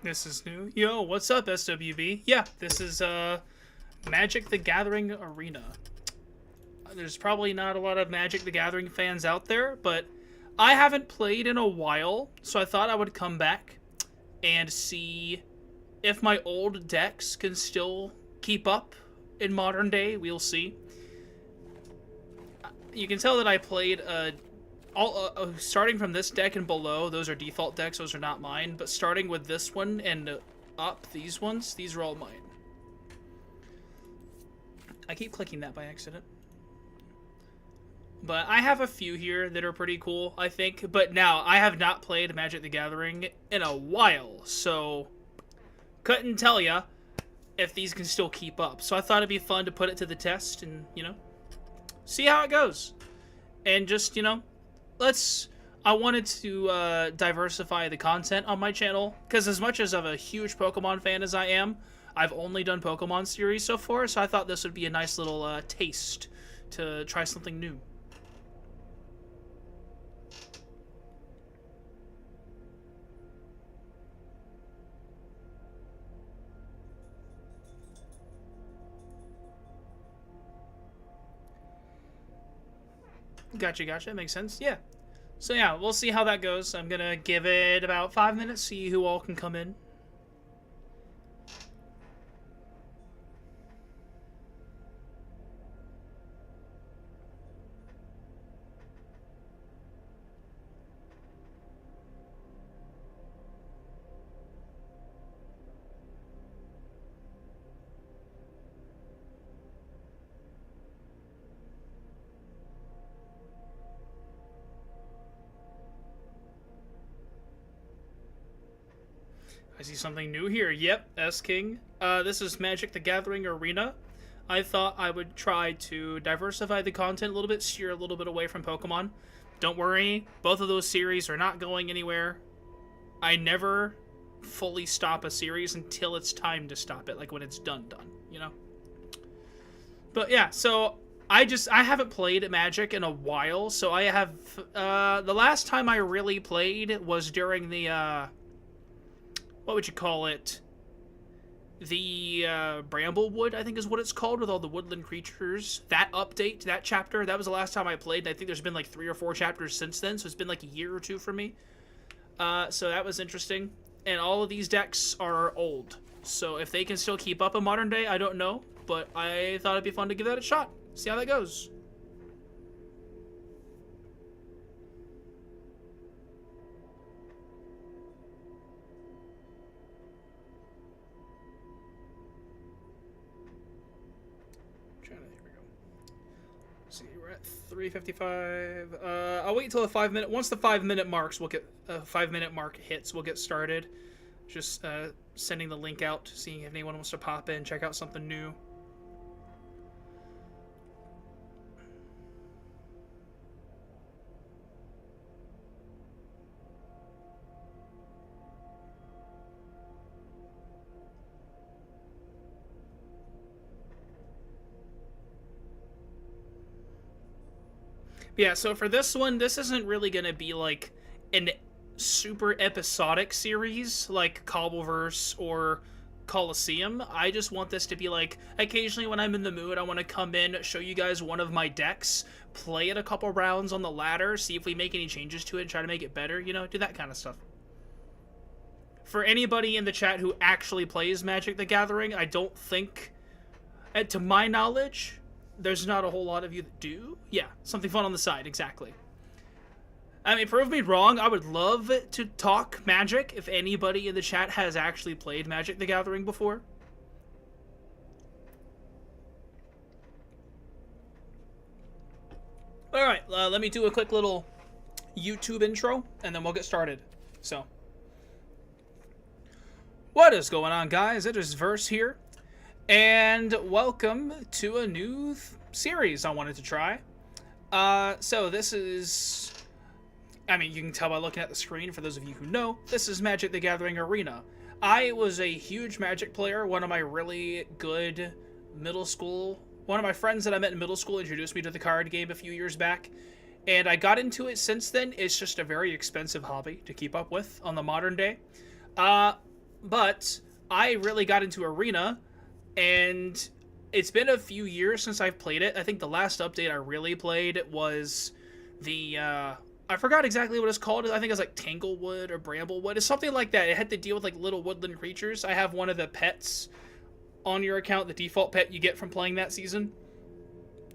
This is new. Yo, what's up, SWB? Yeah, this is Magic the Gathering Arena. There's probably not a lot of Magic the Gathering fans out there, but I haven't played in a while, so I thought I would come back and see if my old decks can still keep up in modern day. We'll see. You can tell that I played starting from this deck and below, those are default decks, those are not mine, but starting with this one and up, these ones, these are all mine. I keep clicking that by accident. But I have a few here that are pretty cool, I think. But now, I have not played Magic the Gathering in a while, so couldn't tell ya if these can still keep up. So I thought it'd be fun to put it to the test and, see how it goes. And just, I wanted to diversify the content on my channel, because as much as I'm a huge Pokemon fan as I am, I've only done Pokemon series so far, so I thought this would be a nice little taste to try something new. Gotcha, makes sense, yeah. So yeah, we'll see how that goes. I'm gonna give it about 5 minutes, see who all can come in. I see something new here. Yep, S-King. This is Magic the Gathering Arena. I thought I would try to diversify the content a little bit, steer a little bit away from Pokemon. Don't worry, both of those series are not going anywhere. I never fully stop a series until it's time to stop it, like when it's done, But yeah, so I haven't played Magic in a while, so I have, the last time I really played was during the, what would you call it? The Bramblewood, I think is what it's called, with all the woodland creatures. That update, that chapter, that was the last time I played, and I think there's been like 3 or 4 chapters since then, so it's been like a year or two for me. So that was interesting. And all of these decks are old, so if they can still keep up in modern day, I don't know, but I thought it'd be fun to give that a shot. See how that goes. See, we're at 3:55. I'll wait until the 5 minute. Once the 5 minute marks, we'll get 5 minute mark hits. We'll get started. Just sending the link out, seeing if anyone wants to pop in, check out something new. Yeah, so for this one, this isn't really gonna be like an super episodic series like Cobbleverse or Coliseum. I just want this to be like, occasionally when I'm in the mood, I want to come in, show you guys one of my decks, play it a couple rounds on the ladder, see if we make any changes to it, and try to make it better, do that kind of stuff. For anybody in the chat who actually plays Magic the Gathering, I don't think, to my knowledge, there's not a whole lot of you that do. Yeah, something fun on the side, exactly. I mean, prove me wrong, I would love to talk Magic if anybody in the chat has actually played Magic the Gathering before. Alright, let me do a quick little YouTube intro, and then we'll get started. So, what is going on, guys? It is Verse here, and welcome to a new series I wanted to try. So this is, I mean, you can tell by looking at the screen, for those of you who know, this is Magic the Gathering Arena. I was a huge Magic player. One of my really good middle school, one of my friends that I met in middle school introduced me to the card game a few years back, and I got into it since then. It's just a very expensive hobby to keep up with on the modern day. But I really got into Arena, and it's been a few years since I've played it. I think the last update I really played was the, I forgot exactly what it's called. I think it's like Tanglewood or Bramblewood. It's something like that. It had to deal with like little woodland creatures. I have one of the pets on your account, the default pet you get from playing that season.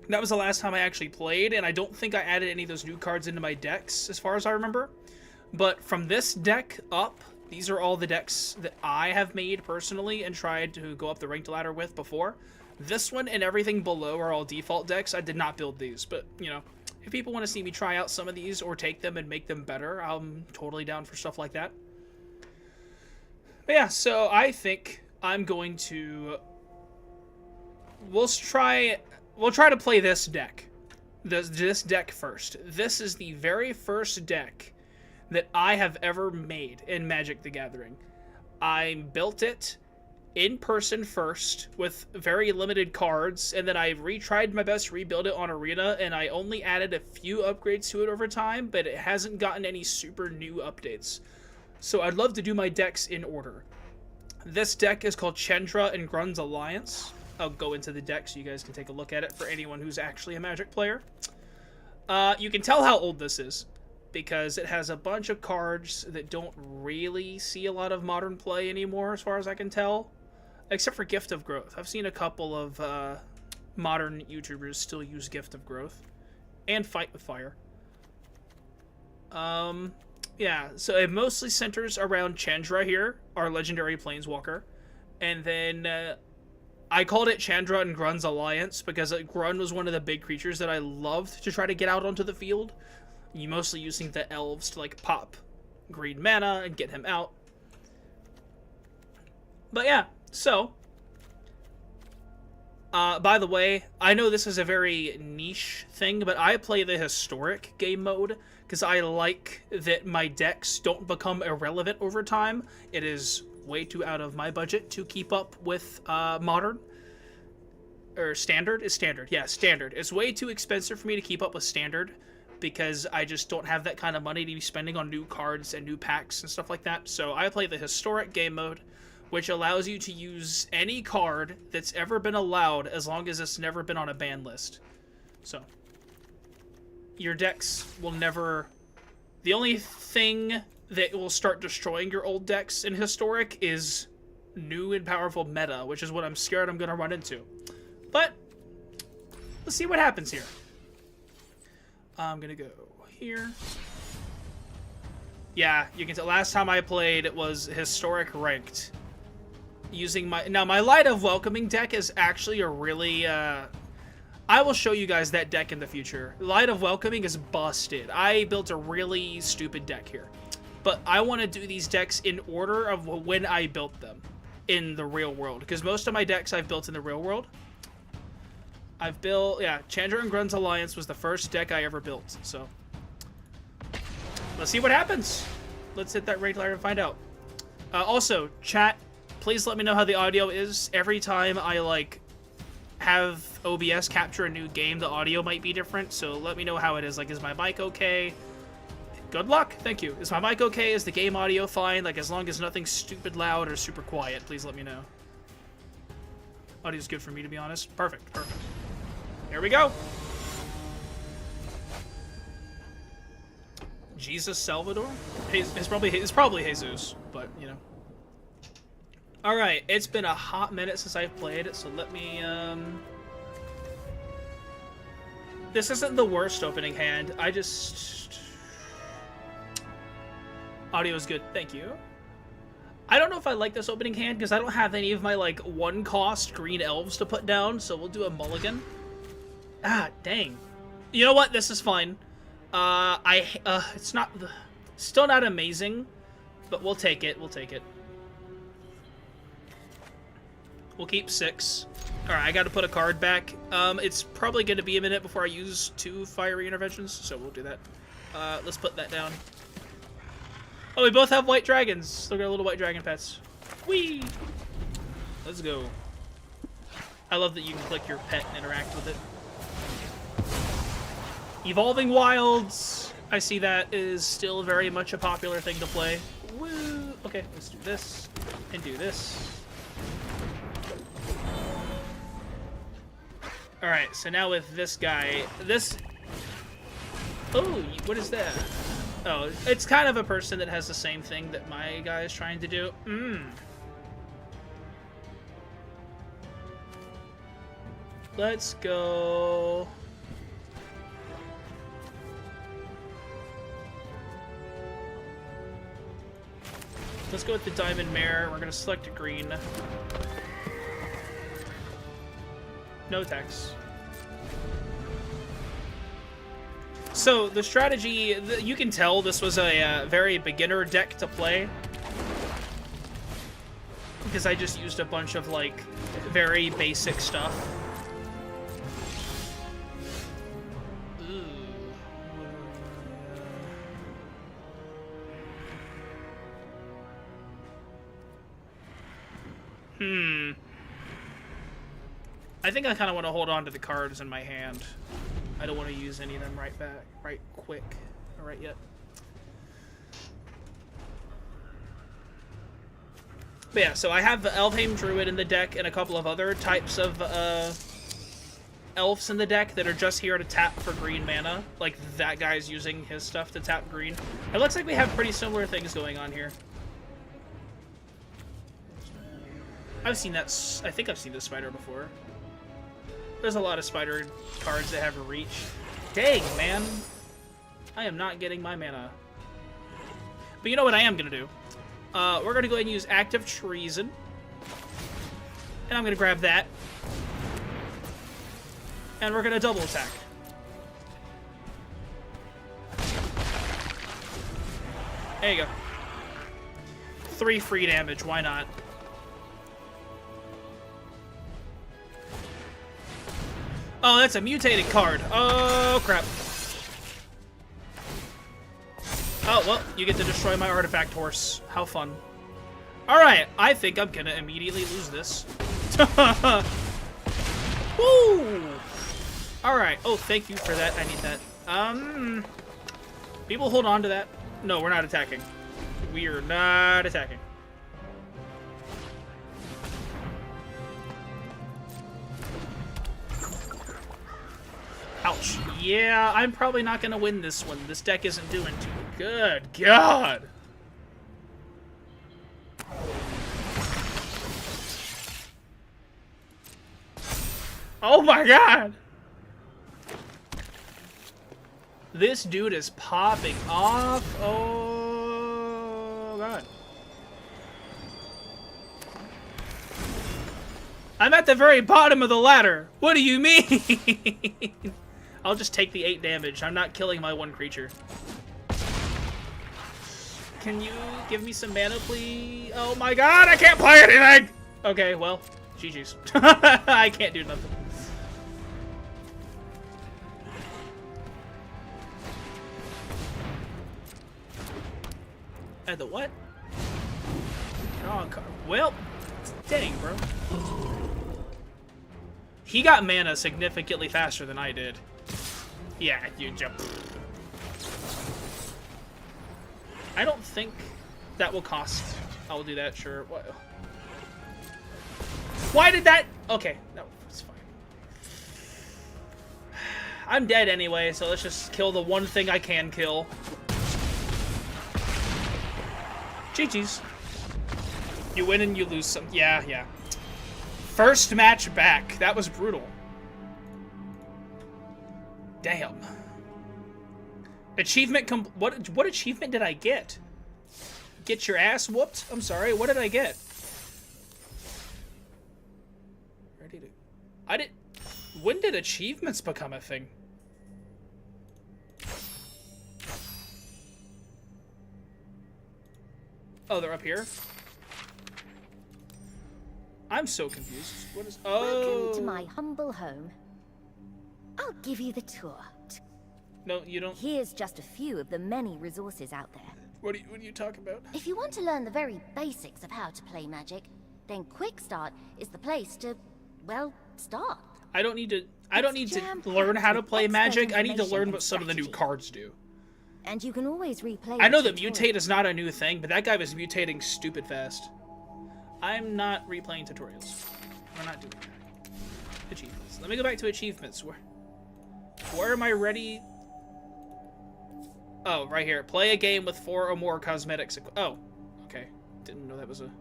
That was the last time I actually played, and I don't think I added any of those new cards into my decks, as far as I remember. But from this deck up, these are all the decks that I have made personally and tried to go up the ranked ladder with before. This one and everything below are all default decks. I did not build these, but, you know, if people want to see me try out some of these or take them and make them better, I'm totally down for stuff like that. But yeah, so I think I'm going to... We'll try to play this deck. This deck first. This is the very first deck that I have ever made in Magic the Gathering. I built it in person first with very limited cards, and then I tried my best to rebuild it on Arena, and I only added a few upgrades to it over time, but it hasn't gotten any super new updates. So I'd love to do my decks in order. This deck is called Chandra and Grun's Alliance. I'll go into the deck so you guys can take a look at it for anyone who's actually a Magic player. You can tell how old this is, because it has a bunch of cards that don't really see a lot of modern play anymore, as far as I can tell. Except for Gift of Growth. I've seen a couple of modern YouTubers still use Gift of Growth. And Fight with Fire. Yeah, so it mostly centers around Chandra here, our legendary Planeswalker. And then I called it Chandra and Grun's Alliance because Grun was one of the big creatures that I loved to try to get out onto the field. You mostly using the elves to like pop green mana and get him out. But yeah, so by the way, I know this is a very niche thing, but I play the historic game mode because I like that my decks don't become irrelevant over time. It is way too out of my budget to keep up with modern. Or standard? Is standard. Yeah, standard. It's way too expensive for me to keep up with standard because I just don't have that kind of money to be spending on new cards and new packs and stuff like that. So I play the historic game mode, which allows you to use any card that's ever been allowed as long as it's never been on a ban list. So your decks will never... The only thing that will start destroying your old decks in historic is new and powerful meta, which is what I'm scared I'm going to run into. But let's see what happens here. I'm going to go here. Yeah, you can tell last time I played it was historic ranked. Using my... Now, my Light of Welcoming deck is actually a really... I will show you guys that deck in the future. Light of Welcoming is busted. I built a really stupid deck here. But I want to do these decks in order of when I built them in the real world. Because most of my decks I've built in the real world. I've built... Yeah, Chandra and Grun's Alliance was the first deck I ever built. So, let's see what happens. Let's hit that ranked ladder and find out. Also, chat, please let me know how the audio is. Every time I, like, have OBS capture a new game, the audio might be different. So let me know how it is. Like, is my mic okay? Good luck. Thank you. Is my mic okay? Is the game audio fine? Like, as long as nothing's stupid loud or super quiet, please let me know. Audio's good for me, to be honest. Perfect. Perfect. Here we go. Jesus Salvador? It's probably Jesus, but, you know. Alright, it's been a hot minute since I've played it, so let me, This isn't the worst opening hand. I just... Audio's good. Thank you. I don't know if I like this opening hand, because I don't have any of my, like, one-cost green elves to put down, so we'll do a mulligan. Ah, dang. You know what? This is fine. It's not... Still not amazing, but we'll take it. We'll take it. We'll keep 6. Alright, I gotta put a card back. It's probably gonna be a minute before I use 2 fiery interventions, so we'll do that. Let's put that down. Oh, we both have white dragons. Still got little white dragon pets. Whee! Let's go. I love that you can click your pet and interact with it. Evolving Wilds. I see that is still very much a popular thing to play. Woo! Okay, let's do this. and do this. Alright, so now with this guy, this... Oh, what is that? Oh, it's kind of a person that has the same thing that my guy is trying to do. Let's go... Let's go with the Diamond Mare. We're going to select a green. No attacks. So, the strategy... You can tell this was a very beginner deck to play. Because I just used a bunch of, like, very basic stuff. I think I kind of want to hold on to the cards in my hand. I don't want to use any of them right quick, or right yet. But yeah, so I have the Elfheim Druid in the deck and a couple of other types of elves in the deck that are just here to tap for green mana. Like that guy's using his stuff to tap green. It looks like we have pretty similar things going on here. I've seen that. I think I've seen this spider before. There's a lot of spider cards that have a reach. Dang, man. I am not getting my mana. But you know what I am going to do? We're going to go ahead and use Active Treason. And I'm going to grab that. And we're going to double attack. There you go. 3 free damage. Why not? Oh, that's a mutated card. Oh, crap. Oh, well, you get to destroy my artifact horse. How fun. Alright, I think I'm gonna immediately lose this. Woo! Alright. Oh, thank you for that. I need that. People hold on to that. No, we're not attacking. We are not attacking. Ouch. Yeah, I'm probably not going to win this one. This deck isn't doing too good. God! Oh my god! This dude is popping off. Oh god. I'm at the very bottom of the ladder. What do you mean? I'll just take the 8 damage. I'm not killing my one creature. Can you give me some mana, please? Oh my god, I can't play anything! Okay, well, GG's. I can't do nothing. And the what? Draw a card. Well, dang, bro. He got mana significantly faster than I did. Yeah, you jump. I don't think that will cost. I will do that, sure. What? Why did that? Okay, no, it's fine. I'm dead anyway, so let's just kill the one thing I can kill. GG's. You win and you lose some. Yeah, yeah. First match back. That was brutal. Damn. Achievement what achievement did I get? Get your ass whooped? I'm sorry, what did I get? Ready to... When did achievements become a thing? Oh, they're up here? I'm so confused. What is... Oh! Welcome to my humble home. I'll give you the tour. No, you don't... Here's just a few of the many resources out there. What are you talking about? If you want to learn the very basics of how to play Magic, then Quick Start is the place to, well, start. I don't need to learn how to play Magic. I need to learn what some of the new cards do. And you can always replay. I know that mutate is not a new thing, but that guy was mutating stupid fast. I'm not replaying tutorials. We're not doing that. Achievements. Let me go back to achievements. Where am I ready? Oh, right here. Play a game with 4 or more cosmetics. Oh, okay. Didn't know that was a...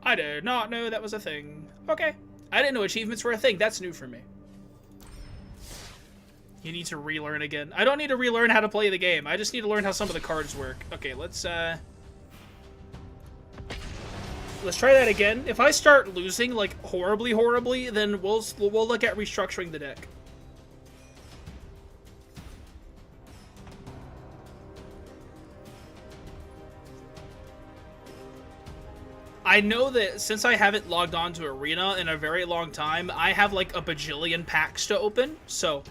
I did not know that was a thing. Okay. I didn't know achievements were a thing. That's new for me. You need to relearn again. I don't need to relearn how to play the game. I just need to learn how some of the cards work. Okay, let's try that again. If I start losing, like, horribly, then we'll look at restructuring the deck. I know that since I haven't logged on to Arena in a very long time, I have, like, a bajillion packs to open, so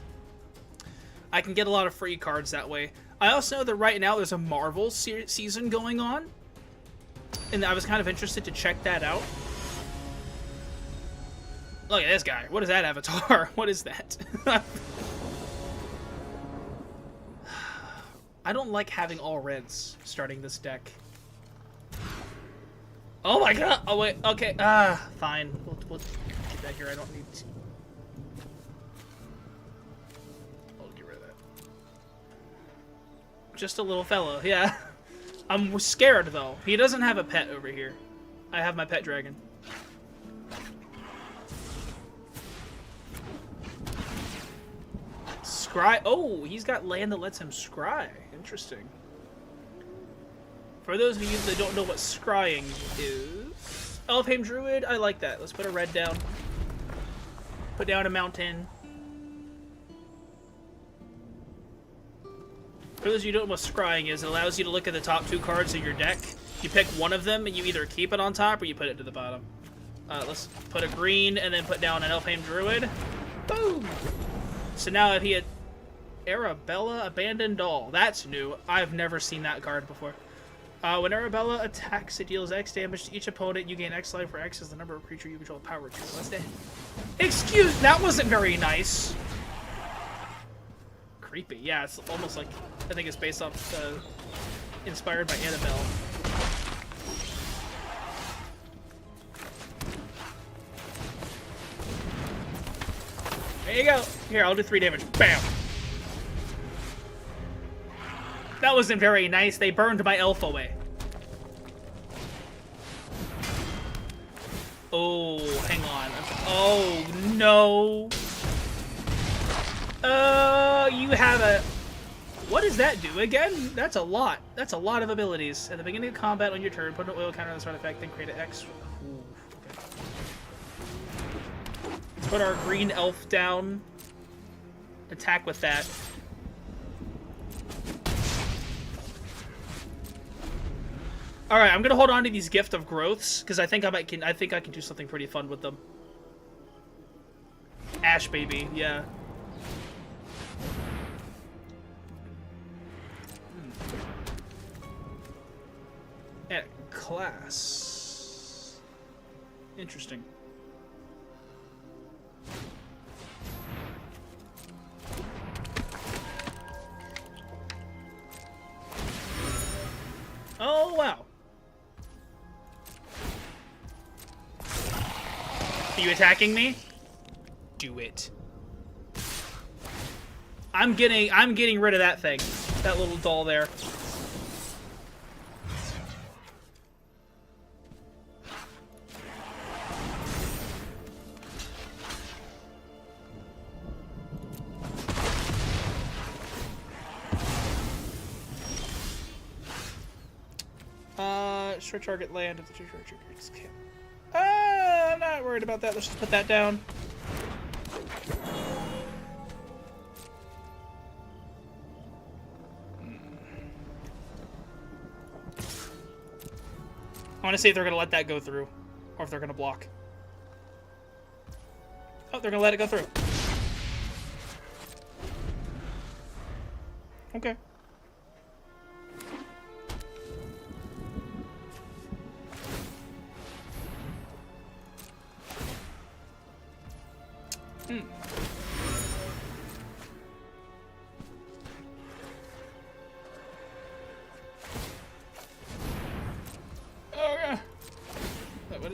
I can get a lot of free cards that way. I also know that right now there's a Marvel season going on, and I was kind of interested to check that out. Look at this guy. What is that avatar? What is that? I don't like having all reds starting this deck. Oh my god! Oh wait, okay. Fine. We'll get that here. I don't need to. I'll get rid of that. Just a little fella, yeah. I'm scared though. He doesn't have a pet over here. I have my pet dragon. Scry. Oh, he's got land that lets him scry. Interesting. For those of you that don't know what scrying is, Elfheim Druid, I like that. Let's put a red down. Put down a mountain. For those of you who don't know what scrying is, it allows you to look at the top 2 cards of your deck. You pick one of them, and you either keep it on top or you put it to the bottom. Let's put a green and then put down an Elfheim Druid. Boom! So now if he had Arabella, Abandoned Doll. That's new. I've never seen that card before. When Arabella attacks, it deals X damage to each opponent. You gain X life, where X is the number of creature you control power to. That's it. Excuse, that wasn't very nice. Creepy. Yeah, it's almost like, I think it's based off, inspired by Annabelle. There you go. Here, I'll do 3 damage. Bam. That wasn't very nice. They burned my elf away. Oh, hang on. Oh, no. You have a... What does that do again? That's a lot. That's a lot of abilities. At the beginning of combat on your turn, put an oil counter on this artifact, then create an X. Ooh, okay. Let's put our green elf down. Attack with that. All right, I'm gonna hold on to these Gift of Growths because I think I can do something pretty fun with them. Ash baby, yeah. At class. Interesting. Oh wow. Are you attacking me? Do it. I'm getting rid of that thing. That little doll there. Destroy target land if the two triggers can't. I'm not worried about that. Let's just put that down. I want to see if they're going to let that go through, or if they're going to block. Oh, they're going to let it go through. Okay.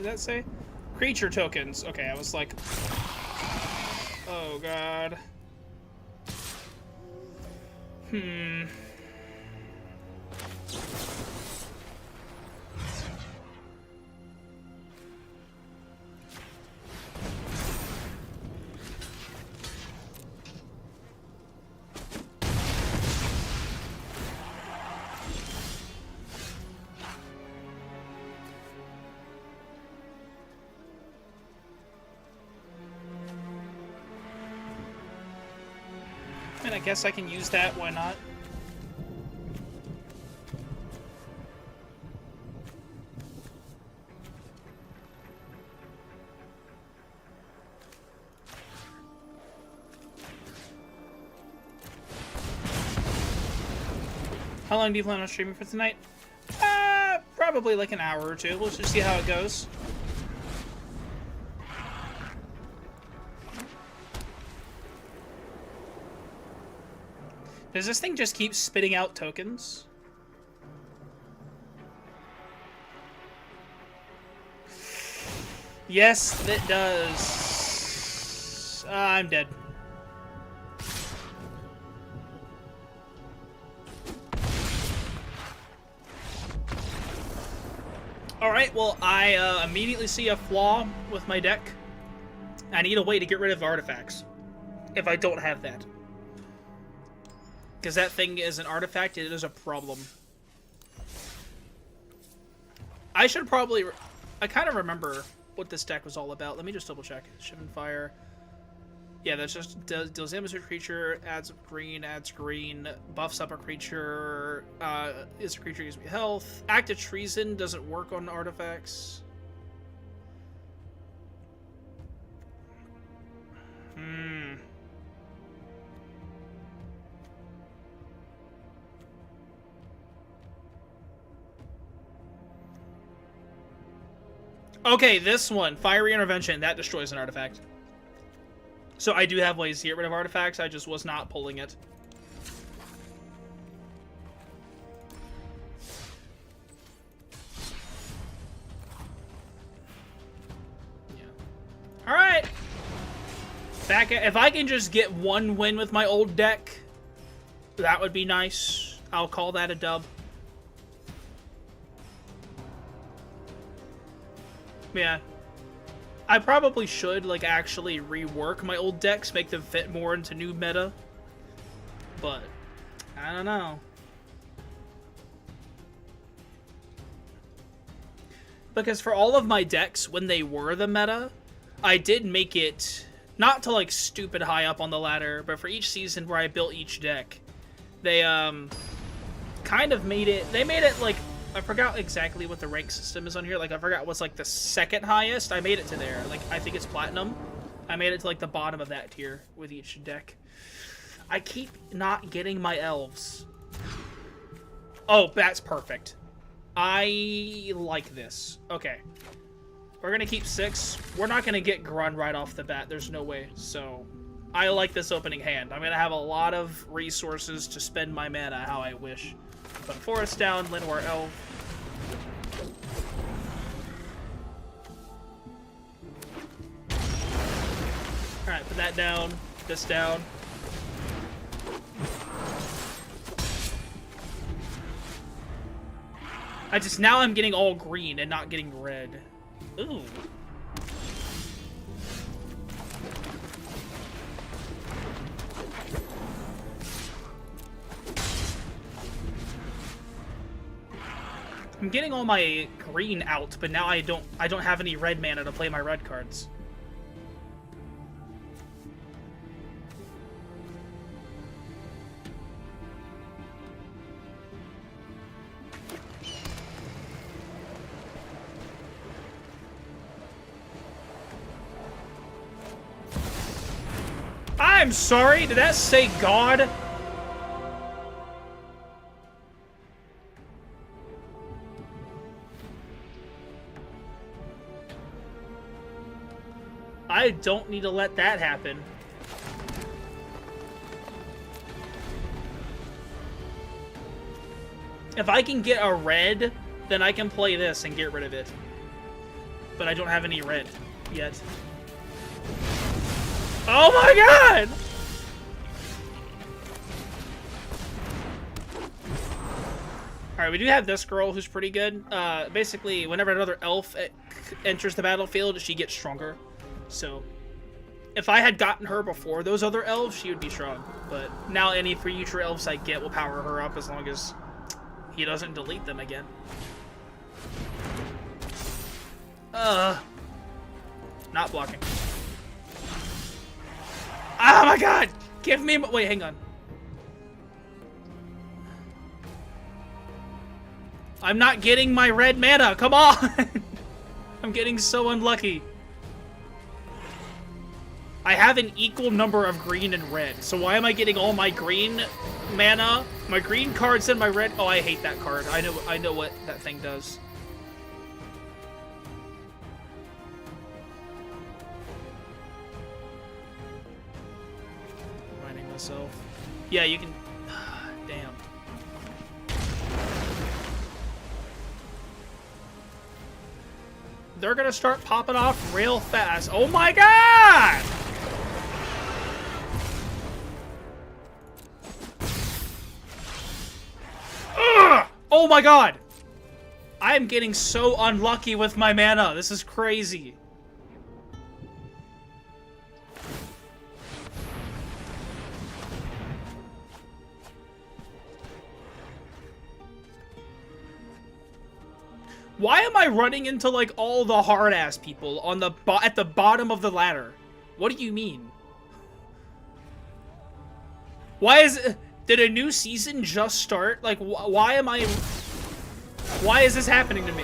did that say? Creature tokens. Okay, I was like... Oh, God. And I guess I can use that, why not? How long do you plan on streaming for tonight? Probably like an hour or two. Let's just see how it goes. Does this thing just keep spitting out tokens? Yes, it does. I'm dead. Alright, well, I immediately see a flaw with my deck. I need a way to get rid of artifacts. If I don't have that. Because that thing is an artifact, it is a problem. I should probably... I kind of remember what this deck was all about. Let me just double check. Shivan Fire. Yeah, that's just deals damage to a creature, adds green, buffs up a creature, is a creature gives me health. Act of Treason doesn't work on artifacts. Okay, this one, Fiery Intervention, that destroys an artifact. So I do have ways to get rid of artifacts, I just was not pulling it. Yeah. Alright! If I can just get one win with my old deck, that would be nice. I'll call that a dub. Yeah. I probably should, like, actually rework my old decks, make them fit more into new meta. But, I don't know. Because for all of my decks, when they were the meta, I did make it, not to, like, stupid high up on the ladder, but for each season where I built each deck, they, kind of made it, they made it, like, I forgot exactly what the rank system is on here. Like, I forgot what's, like, the second highest. I made it to there. Like, I think it's Platinum. I made it to, like, the bottom of that tier with each deck. I keep not getting my elves. Oh, that's perfect. I like this. Okay. We're gonna keep 6. We're not gonna get Grun right off the bat. There's no way. So, I like this opening hand. I'm gonna have a lot of resources to spend my mana how I wish. Put Forest down, Llanowar Elf. Alright, put that down, this down. Now I'm getting all green and not getting red. Ooh. I'm getting all my green out, but now I don't have any red mana to play my red cards. I'm sorry, did that say God? I don't need to let that happen. If I can get a red, then I can play this and get rid of it. but I don't have any red yet. Oh my god! Alright, we do have this girl who's pretty good. Basically, whenever another elf enters the battlefield, she gets stronger. So, if I had gotten her before those other elves, she would be strong. But now any future elves I get will power her up as long as he doesn't delete them again. Not blocking. Oh my god! Give me... Wait, hang on. I'm not getting my red mana, come on! I'm getting so unlucky. I have an equal number of green and red, so why am I getting all my green mana, my green cards, and my red? Oh, I hate that card. I know what that thing does. Reminding myself. Yeah, you can. Damn. They're gonna start popping off real fast. Oh my god! Ugh! Oh my god! I am getting so unlucky with my mana. This is crazy. Why am I running into, like, all the hard-ass people on the at the bottom of the ladder? What do you mean? Why is... Did a new season just start? Like, why am I... Why is this happening to me?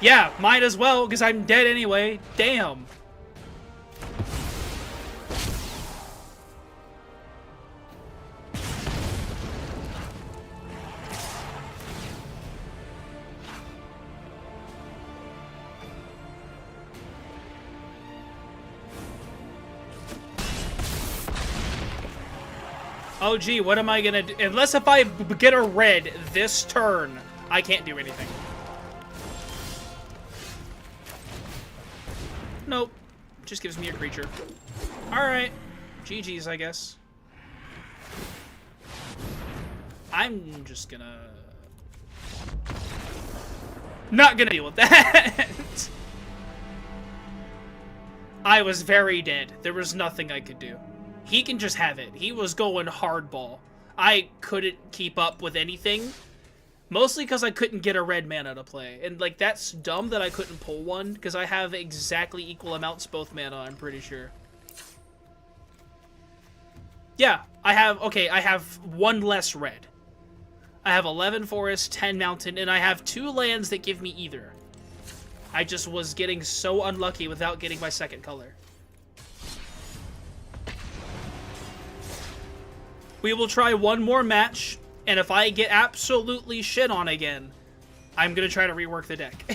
Yeah, might as well, because I'm dead anyway. Damn. Oh gee, what am I gonna do? Unless if I get a red this turn, I can't do anything. Nope. Just gives me a creature. Alright. GG's, I guess. I'm just gonna... Not gonna deal with that! I was very dead. There was nothing I could do. He can just have it. He was going hardball. I couldn't keep up with anything. Mostly because I couldn't get a red mana to play. And, like, that's dumb that I couldn't pull one, because I have exactly equal amounts both mana, I'm pretty sure. Yeah, I have one less red. I have 11 forest, 10 mountain, and I have 2 lands that give me either. I just was getting so unlucky without getting my second color. We will try one more match, and if I get absolutely shit on again, I'm gonna try to rework the deck.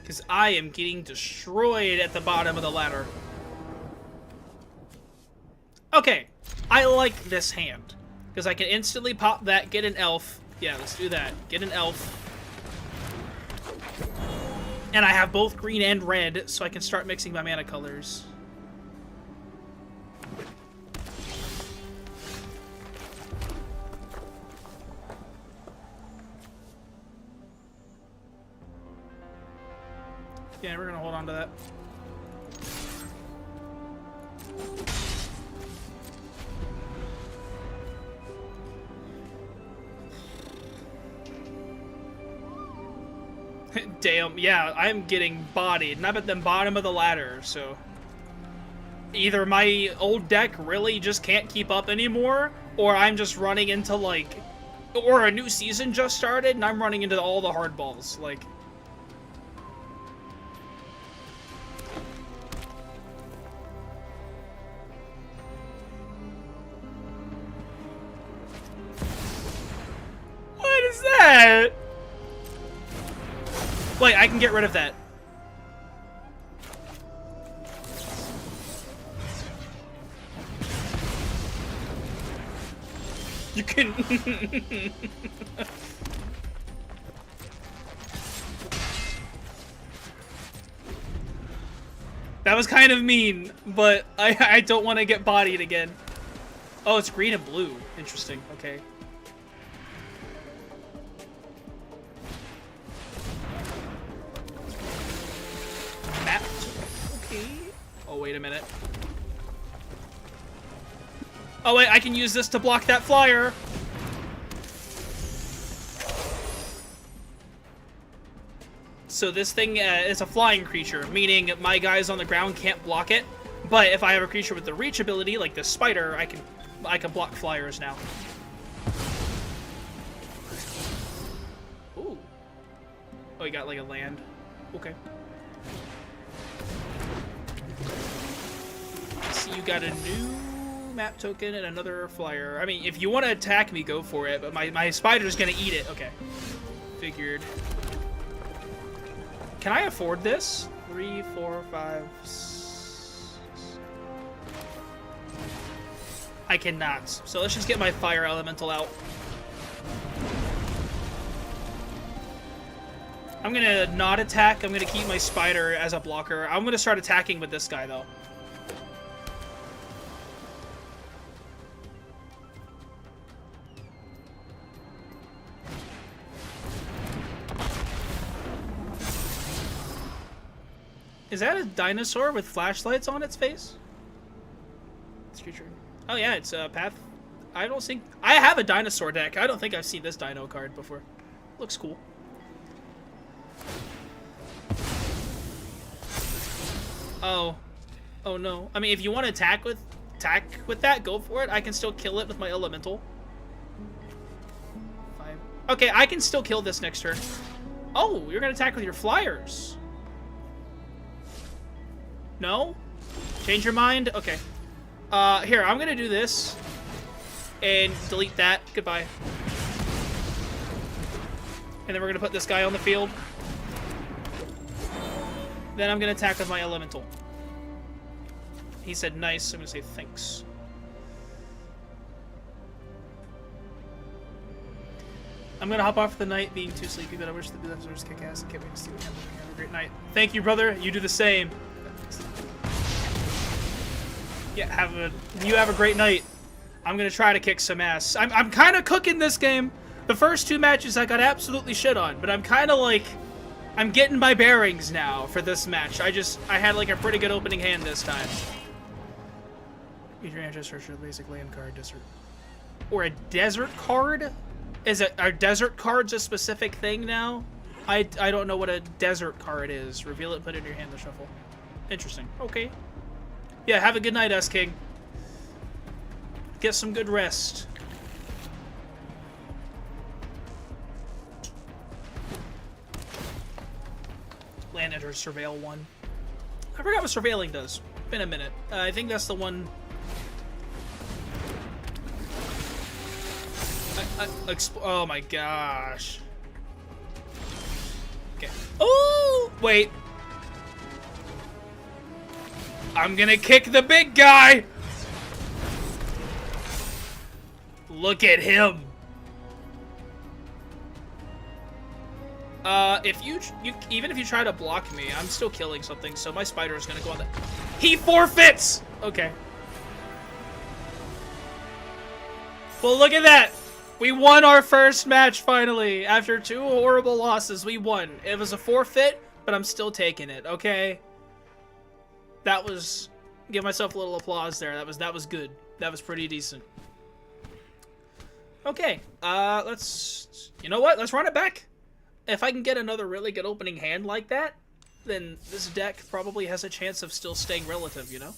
Because I am getting destroyed at the bottom of the ladder. Okay, I like this hand. Because I can instantly pop that, get an elf. Yeah, let's do that. Get an elf. And I have both green and red, so I can start mixing my mana colors. Yeah, we're gonna hold on to that. Damn, yeah, I'm getting bodied, and I'm at the bottom of the ladder, so... Either my old deck really just can't keep up anymore, or I'm just running into, like... Or a new season just started, and I'm running into all the hardballs, like... What is that? Wait, I can get rid of that. You can... That was kind of mean, but I don't want to get bodied again. Oh, it's green and blue. Interesting. Okay. Map. Okay. Oh, wait a minute. Oh, wait, I can use this to block that flyer. So this thing is a flying creature, meaning my guys on the ground can't block it. But if I have a creature with the reach ability, like this spider, I can block flyers now. Ooh. Oh, you got like a land. Okay. So you got a new map token and another flyer. I mean, if you want to attack me, go for it. But my spider's gonna eat it. Okay. Figured. Can I afford this? 3, 4, 5, 6. I cannot. So let's just get my fire elemental out. I'm gonna not attack. I'm gonna keep my spider as a blocker. I'm gonna start attacking with this guy though. Is that a dinosaur with flashlights on its face? It's creature. Oh yeah, it's a path. I don't think I have a dinosaur deck. I don't think I've seen this dino card before. Looks cool. Oh. Oh no. I mean, if you want to attack with that, go for it. I can still kill it with my elemental. 5. Okay, I can still kill this next turn. Oh, you're gonna attack with your flyers. No? Change your mind? Okay. Here, I'm gonna do this. And delete that. Goodbye. And then we're gonna put this guy on the field. Then I'm gonna attack with my elemental. He said nice, I'm gonna say thanks. I'm gonna hop off the night being too sleepy, but I wish the episodes kick ass and can't wait to see what happens. Have a great night. Thank you, brother. You do the same. Yeah, you have a great night. I'm gonna try to kick some ass. I'm kind of cooking this game. The first 2 matches I got absolutely shit on, but I'm kind of like, I'm getting my bearings now for this match. I had like a pretty good opening hand this time. Adrian just searched a basic land card, desert, or a desert card. Are desert cards a specific thing now? I don't know what a desert card is. Reveal it, put it in your hand to shuffle. Interesting. Okay. Yeah, have a good night, S-King. Get some good rest. Land enter surveil 1. I forgot what surveilling does. Been a minute. I think that's the one. Oh my gosh. Okay. Oh wait. I'm gonna kick the big guy. Look at him. If you even if you try to block me, I'm still killing something, so my spider is gonna go on the... He forfeits! Okay. Well, look at that! We won our first match, finally! After 2 horrible losses, we won. It was a forfeit, but I'm still taking it, okay? That was... Give myself a little applause there. That was good. That was pretty decent. Okay, let's... You know what? Let's run it back. If I can get another really good opening hand like that, then this deck probably has a chance of still staying relative, you know?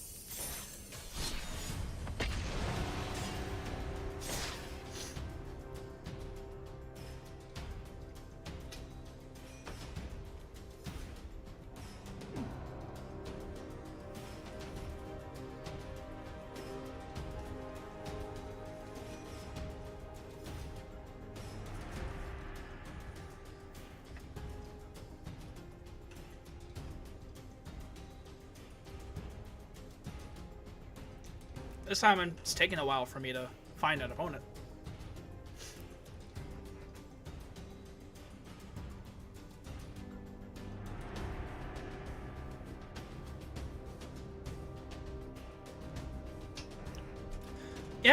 This time it's taking a while for me to find an opponent.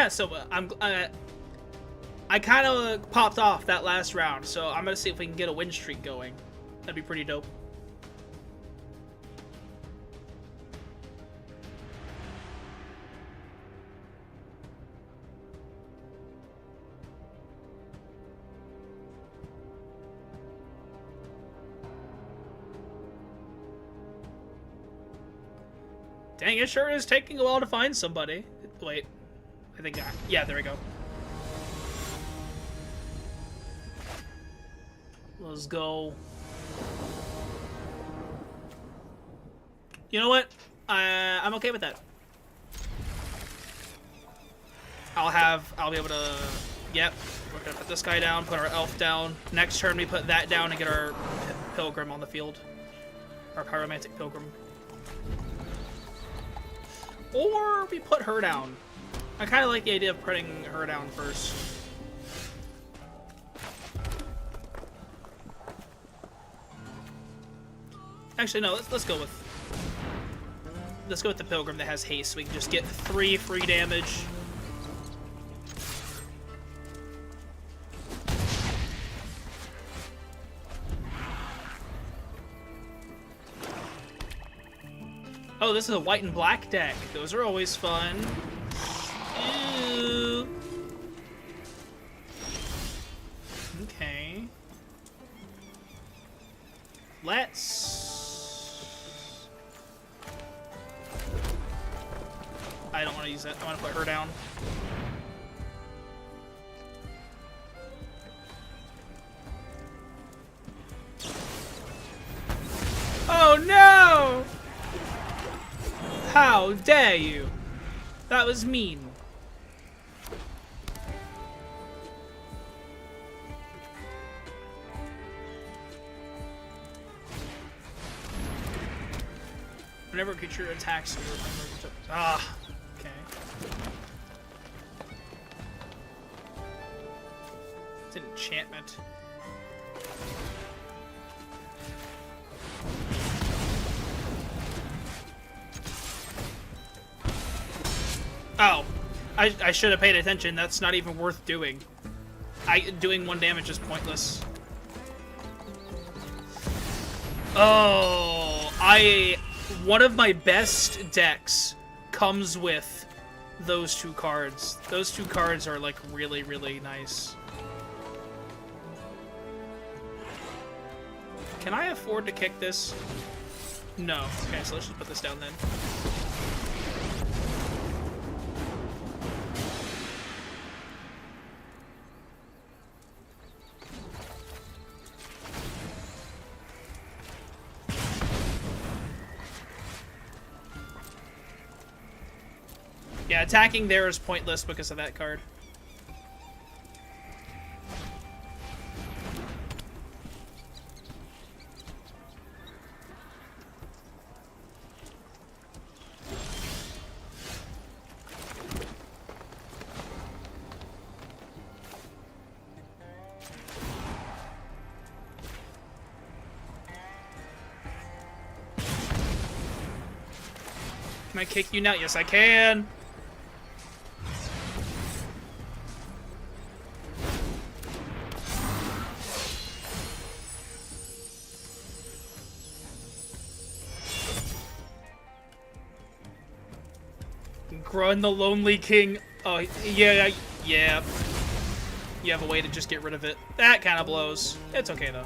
yeah, so I kind of popped off that last round, so I'm gonna see if we can get a win streak going. That'd be pretty dope. Dang, it sure is taking a while to find somebody. Wait, I think, yeah, there we go. Let's go. You know what? I'm okay with that. I'll be able to, yep. We're gonna put this guy down, put our elf down. Next turn we put that down and get our pilgrim on the field. Our pyromantic pilgrim. Or we put her down. I kind of like the idea of putting her down first. Actually, no. Let's go with the pilgrim that has haste. So we can just get 3 free damage. Oh, this is a white and black deck. Those are always fun. Ew. Okay. I don't want to use that. I want to put her down. Oh no! How dare you? That was mean. Whenever a creature attacks, ah, okay. It's an enchantment. Oh, I should have paid attention. That's not even worth doing. Doing 1 damage is pointless. Oh, one of my best decks comes with those 2 cards. Those 2 cards are like really, really nice. Can I afford to kick this? No. Okay, so let's just put this down then. Yeah, attacking there is pointless because of that card. Can I kick you now? Yes, I can! Grun the Lonely King. Oh, yeah, yeah. You have a way to just get rid of it. That kind of blows. It's okay, though.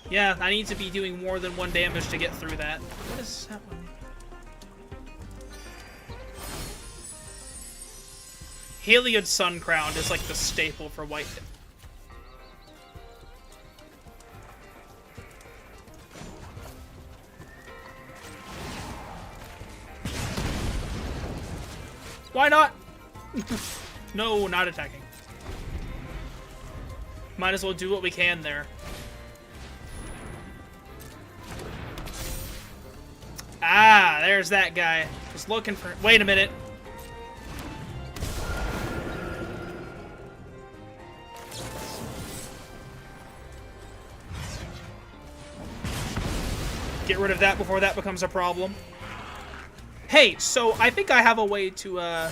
Yeah, I need to be doing more than 1 damage to get through that. What is that one? Heliod Suncrown is like the staple for white. Why not? No, not attacking. Might as well do what we can there. Ah, there's that guy. Was looking for... Wait a minute. Get rid of that before that becomes a problem. Hey, so I think I have a way to,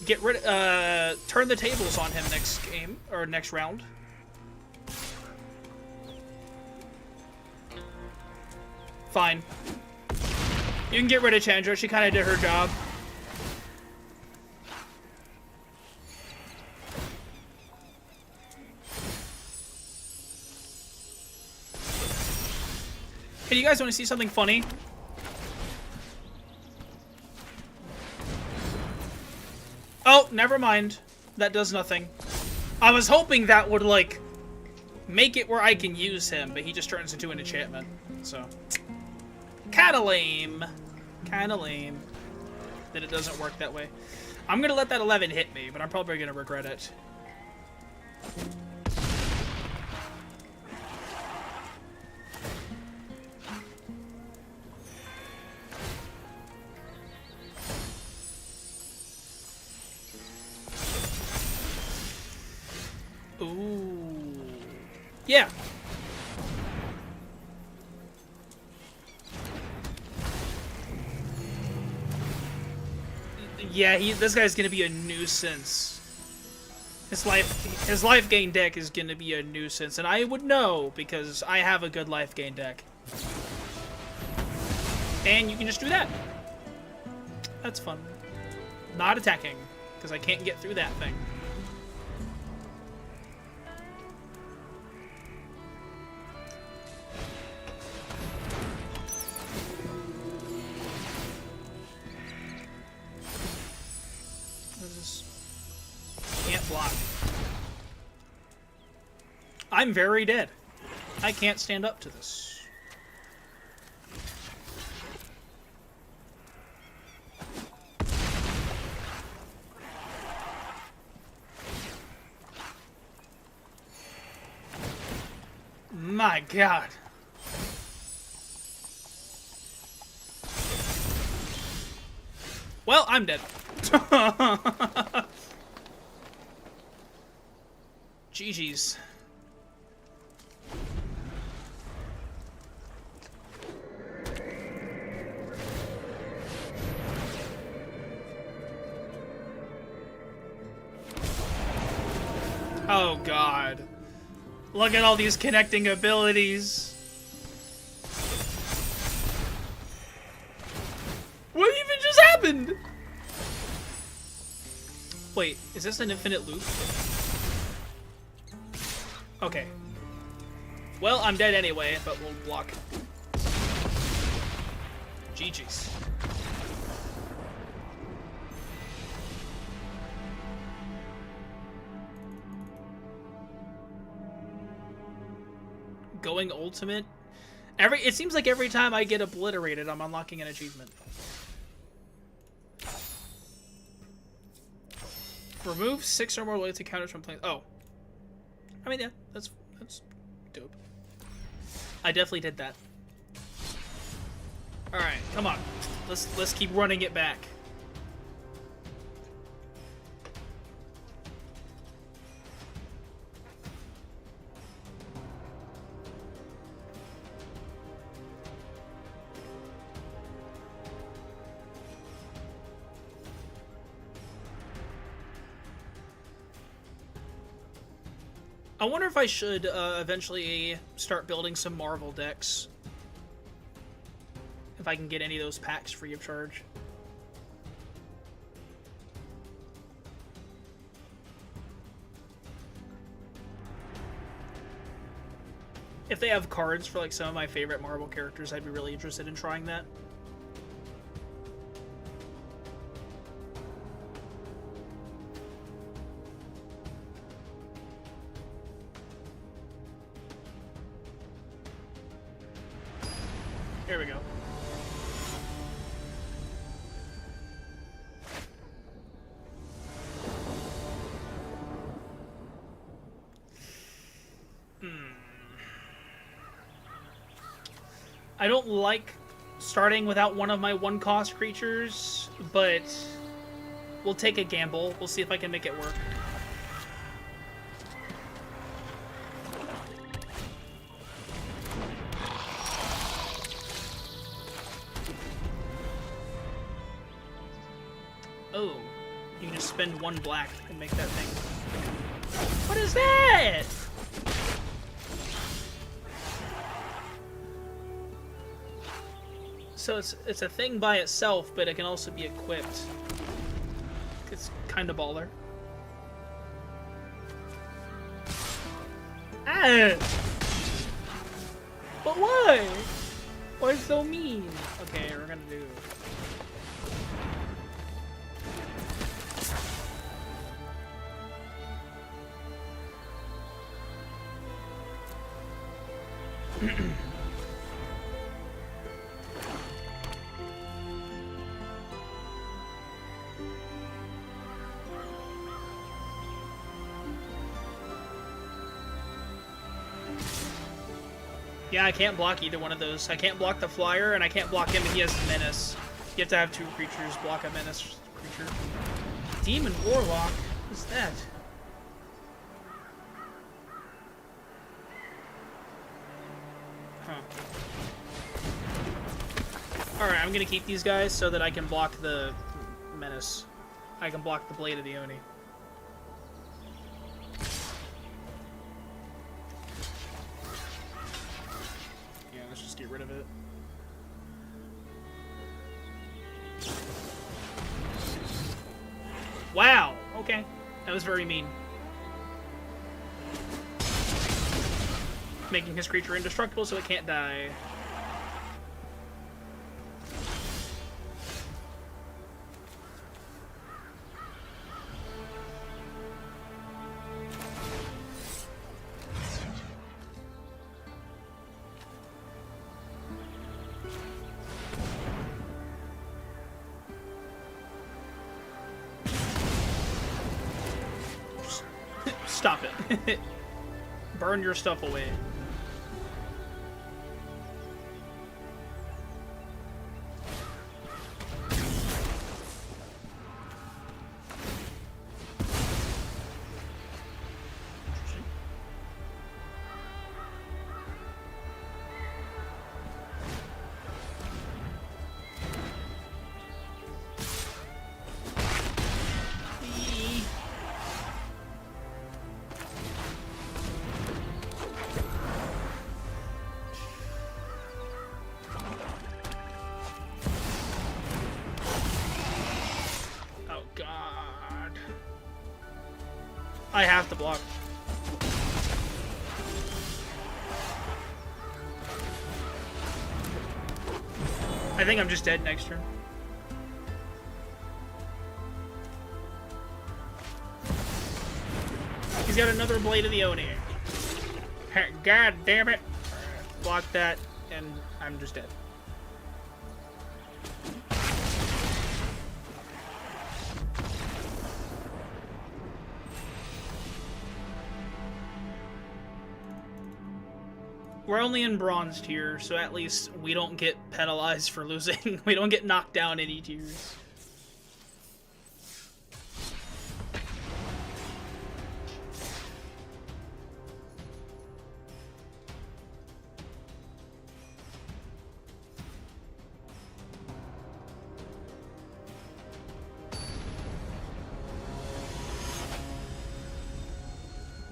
get rid... turn the tables on him next game, or next round. Fine. You can get rid of Chandra. She kind of did her job. Hey, you guys want to see something funny? Oh, never mind. That does nothing. I was hoping that would, like, make it where I can use him, but he just turns into an enchantment. So... Kinda lame. Kinda lame. That it doesn't work that way. I'm gonna let that 11 hit me, but I'm probably gonna regret it. Ooh. Yeah. Yeah, this guy's gonna be a nuisance. His life gain deck is gonna be a nuisance, and I would know because I have a good life gain deck. And you can just do that. That's fun. Not attacking, because I can't get through that thing. Can't block. I'm very dead. I can't stand up to this. My God. Well, I'm dead. GG's. Oh God. Look at all these connecting abilities. What even just happened? Wait, is this an infinite loop? Okay. Well, I'm dead anyway, but we'll block. GG's. Going ultimate? It seems like every time I get obliterated, I'm unlocking an achievement. Remove 6 or more loyalty counters from playing. Oh. I mean, yeah, that's dope. I definitely did that. All right, come on. Let's keep running it back. I wonder if I should eventually start building some Marvel decks. If I can get any of those packs free of charge. If they have cards for like some of my favorite Marvel characters, I'd be really interested in trying that. Here we go. I don't like starting without one of my one-cost creatures, but we'll take a gamble. We'll see if I can make it work. Oh, you can just spend 1 black and make that thing. What is that? So it's a thing by itself, but it can also be equipped. It's kind of baller. Ah! But why? Why so mean? Okay, we're gonna do. Yeah, I can't block either one of those. I can't block the flyer, and I can't block him, and he has menace. You have to have 2 creatures block a menace creature. Demon Warlock? What's that? Huh. Alright, I'm gonna keep these guys so that I can block the menace. I can block the Blade of the Oni. Get rid of it. Wow! Okay. That was very mean. Making his creature indestructible so it can't die. Stop it. Burn your stuff away. I have to block. I think I'm just dead next turn. He's got another Blade of the Oni. God damn it. Block that, and I'm just dead. We're only in bronze tier, so at least we don't get penalized for losing. We don't get knocked down any tiers.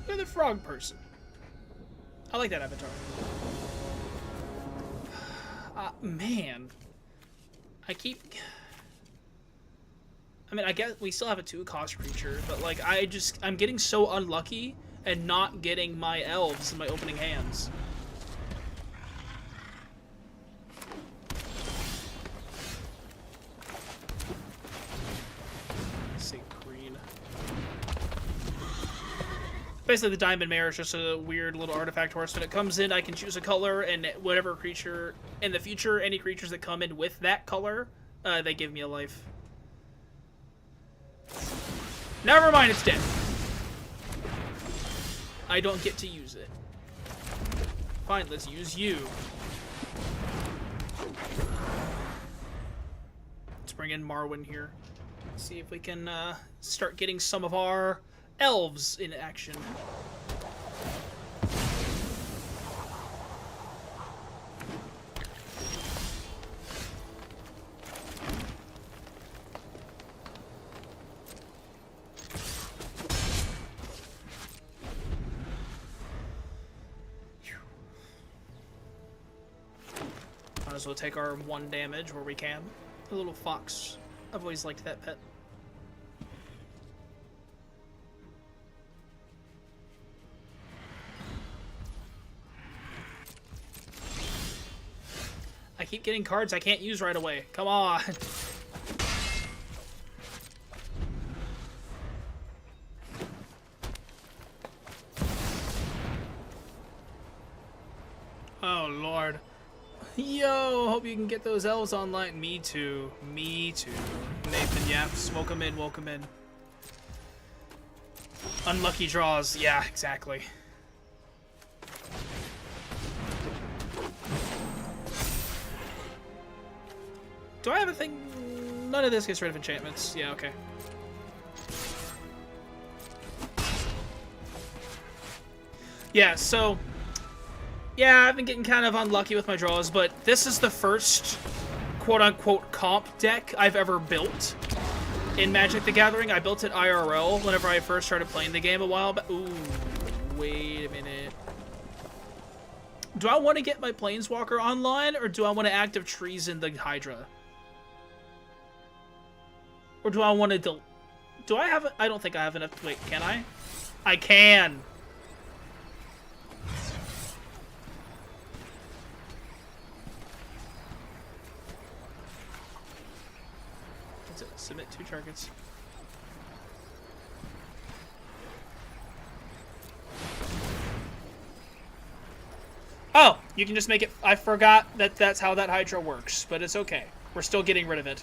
You're the frog person. I like that avatar. Man. I mean, I guess we still have a 2-cost creature, but, like, I'm getting so unlucky and not getting my elves in my opening hands. Basically, the Diamond Mare is just a weird little artifact horse. When it comes in, I can choose a color, and whatever creature in the future, any creatures that come in with that color, they give me a life. Never mind, it's dead. I don't get to use it. Fine, let's use you. Let's bring in Marwyn here. See if we can start getting some of our elves in action. Might as well take our 1 damage where we can. The little fox. I've always liked that pet. I keep getting cards I can't use right away. Come on. Oh, Lord. Yo, hope you can get those elves online. Me too. Me too. Nathan, yeah. Smoke them in, woke them in. Unlucky draws. Yeah, exactly. Do I have a thing? None of this gets rid of enchantments. Yeah, okay. Yeah, so... yeah, I've been getting kind of unlucky with my draws, but this is the first quote-unquote comp deck I've ever built in Magic the Gathering. I built it IRL whenever I first started playing the game a while back. Ooh, wait a minute. Do I want to get my Planeswalker online, or do I want to active treason the Hydra? Or do I want to do I have... I don't think I have enough... Wait, can I? I can! Submit 2 targets. Oh, you can just make it... I forgot that that's how that Hydra works, but it's okay. We're still getting rid of it.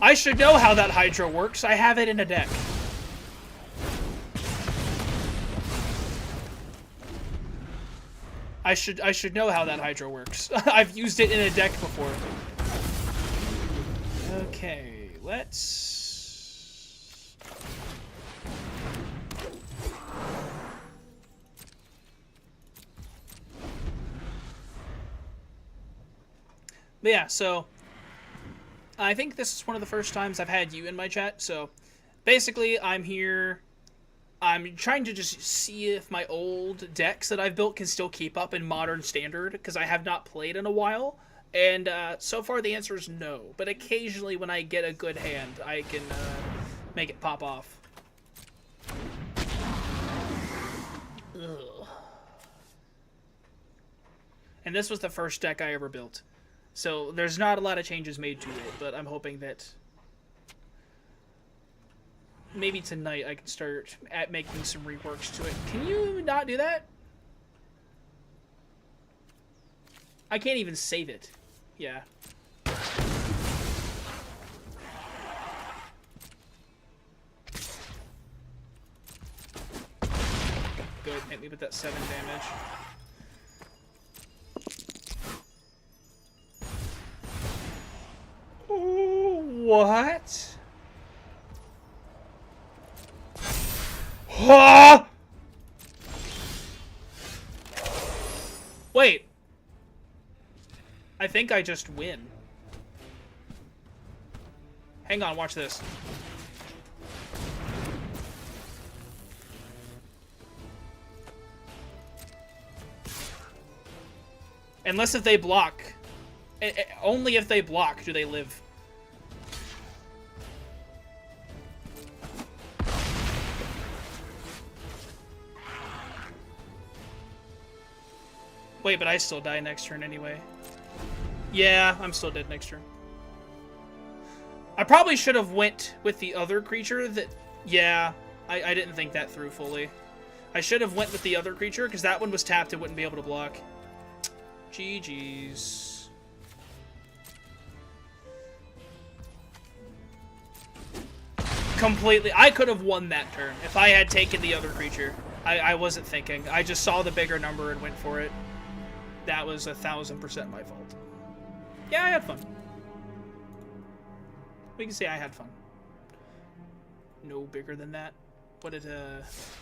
I should know how that Hydra works. I have it in a deck. I should know how that Hydra works. I've used it in a deck before. Okay, let's... But yeah, so... I think this is one of the first times I've had you in my chat, so... Basically, I'm here... I'm trying to just see if my old decks that I've built can still keep up in Modern Standard, because I have not played in a while. And so far the answer is no, but occasionally when I get a good hand, I can make it pop off. Ugh. And this was the first deck I ever built. So there's not a lot of changes made to it, but I'm hoping that maybe tonight I can start making some reworks to it. Can you not do that? I can't even save it. Yeah. Good, hit me with that 7 damage. Ooh, what? Ah! Wait. I think I just win. Hang on, watch this. Unless if they block. Only if they block do they live. Wait, but I still die next turn anyway. Yeah, I'm still dead next turn. I probably should have went with the other creature that... Yeah, I didn't think that through fully. I should have went with the other creature, because that one was tapped and wouldn't be able to block. GG's. Completely. I could have won that turn if I had taken the other creature. I wasn't thinking. I just saw the bigger number and went for it. That was 1000% my fault. Yeah, I had fun. We can say I had fun. No bigger than that. What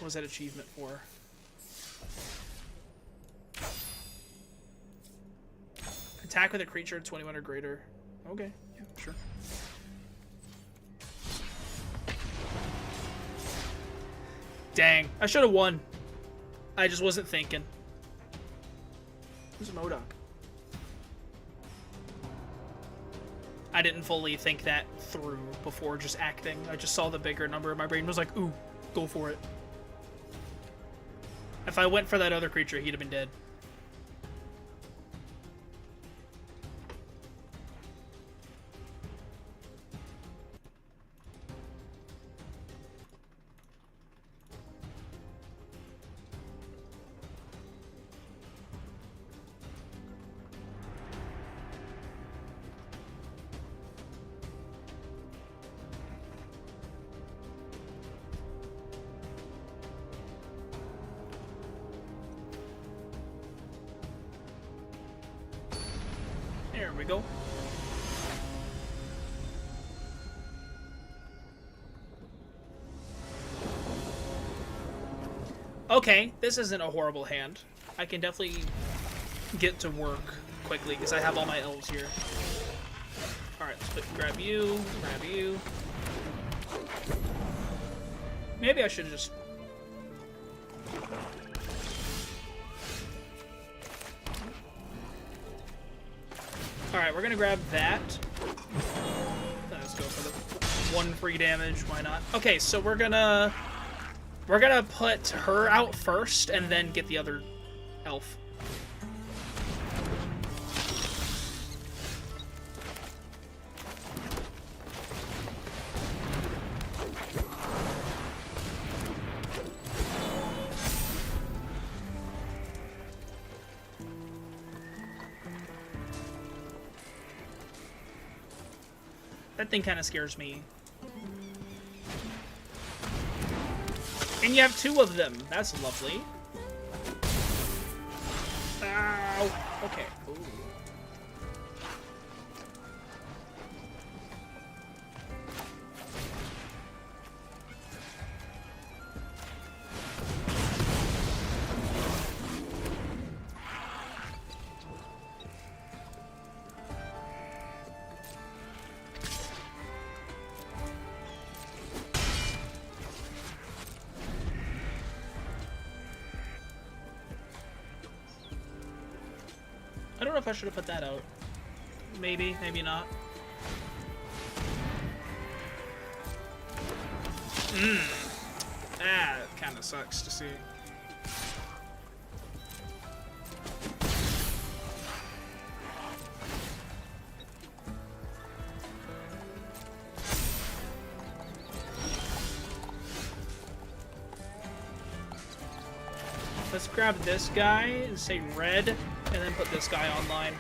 was that achievement for? Attack with a creature 21 or greater. Okay, yeah, sure. Dang, I should have won. I just wasn't thinking. Who's MODOK? I didn't fully think that through before just acting. I just saw the bigger number and my brain was like, ooh, go for it. If I went for that other creature, he'd have been dead. There we go. Okay, this isn't a horrible hand. I can definitely get to work quickly because I have all my elves here. Alright, let's grab you, grab you. Maybe I should just... Alright, we're gonna grab that. Let's go for the 1 free damage, why not? Okay, so we're gonna put her out first and then get the other elf. That thing kind of scares me. And you have 2 of them. That's lovely. Ow. Okay. Ooh. I don't know if I should have put that out. Maybe, maybe not. That kind of sucks to see. Let's grab this guy and say red, and then put this guy online.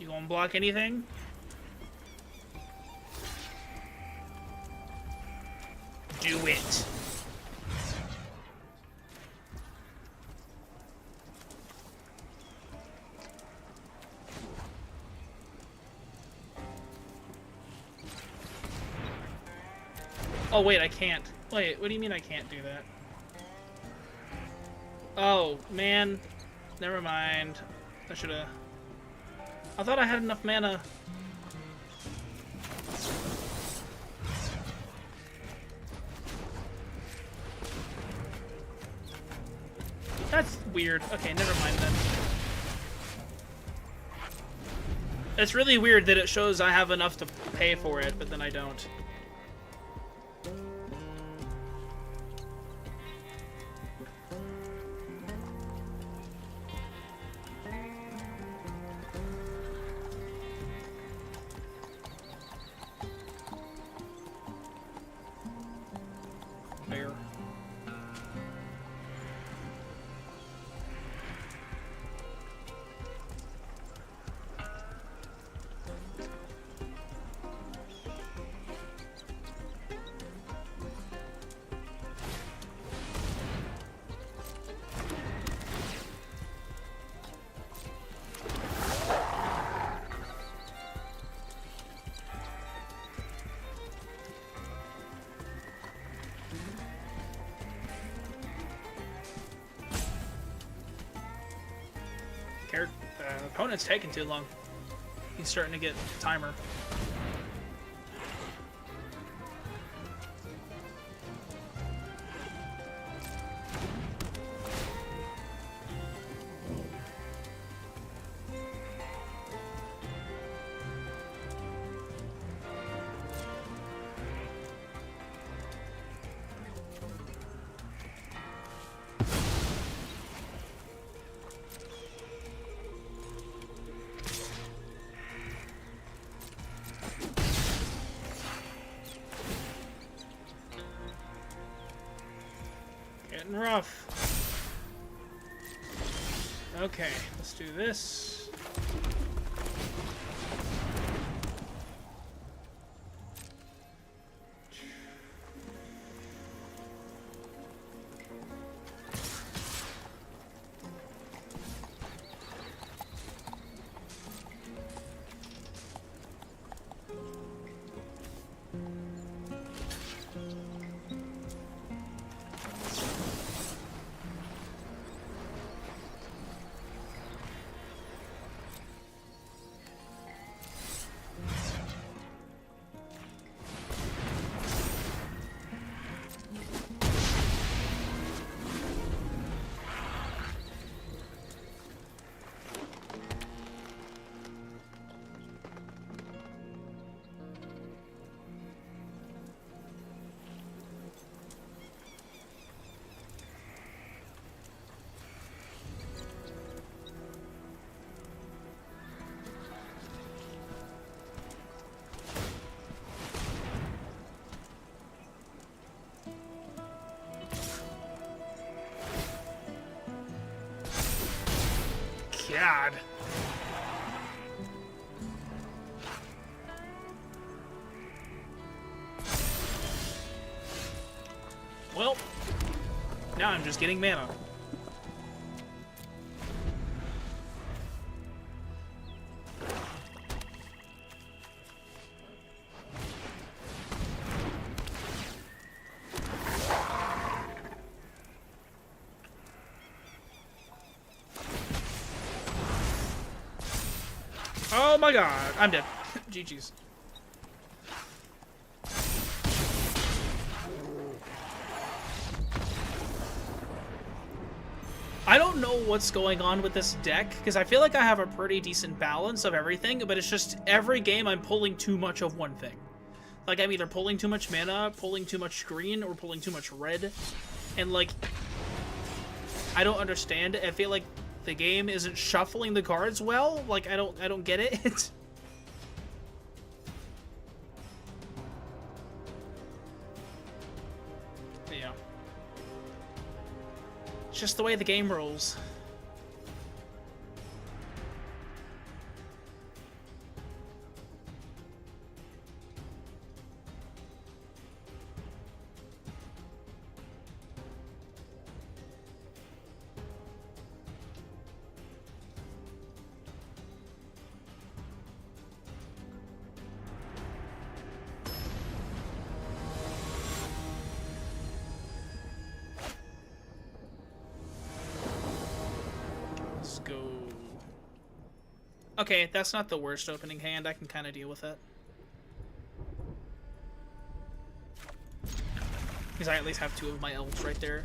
Won't block anything? Do it. Oh wait, I can't. Wait, what do you mean I can't do that? Oh, man. Never mind. I should've... I thought I had enough mana. That's weird. Okay, never mind then. It's really weird that it shows I have enough to pay for it, but then I don't. Opponent's taking too long. He's starting to get timer. Getting rough. Okay, let's do this. God. Well, now I'm just getting mana. Oh my god, I'm dead. GG's. I don't know what's going on with this deck, because I feel like I have a pretty decent balance of everything, but it's just every game I'm pulling too much of one thing. Like, I'm either pulling too much mana, pulling too much green, or pulling too much red. And, like, I don't understand. I feel like the game isn't shuffling the cards well. Like, I don't get it. Yeah. It's just the way the game rolls. Let's go. Okay, that's not the worst opening hand. I can kind of deal with it. Because I at least have two of my elves right there.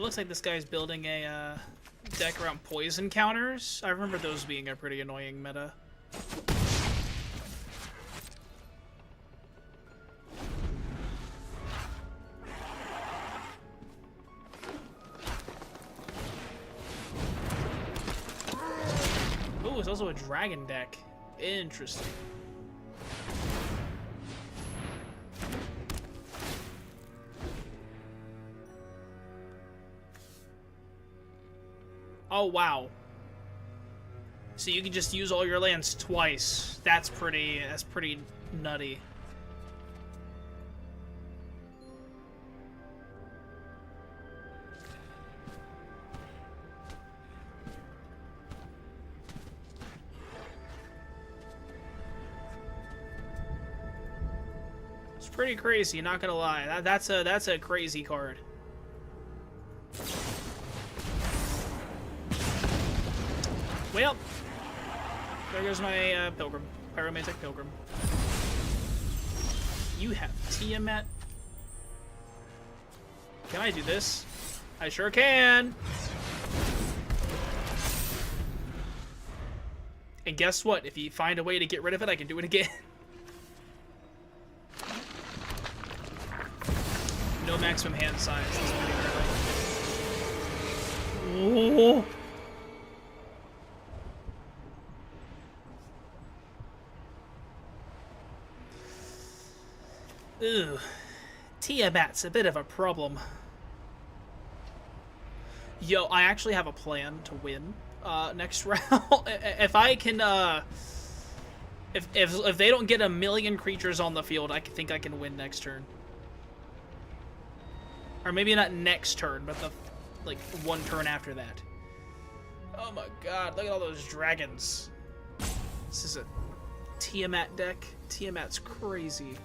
looks like this guy's building a deck around poison counters. I remember those being a pretty annoying meta. Ooh, it's also a dragon deck. Interesting. Oh, wow. So you can just use all your lands twice. That's pretty nutty. It's pretty crazy, not gonna lie. That's a crazy card. Well, there goes my Pilgrim. Pyromantic Pilgrim. You have Tiamat. Can I do this? I sure can! And guess what? If you find a way to get rid of it, I can do it again. No maximum hand size. That's pretty early. Oh! Ugh. Tiamat's a bit of a problem. Yo, I actually have a plan to win next round. If I can, if they don't get a million creatures on the field, I think I can win next turn. Or maybe not next turn, but the like one turn after that. Oh my god, look at all those dragons. This is a Tiamat deck. Tiamat's crazy.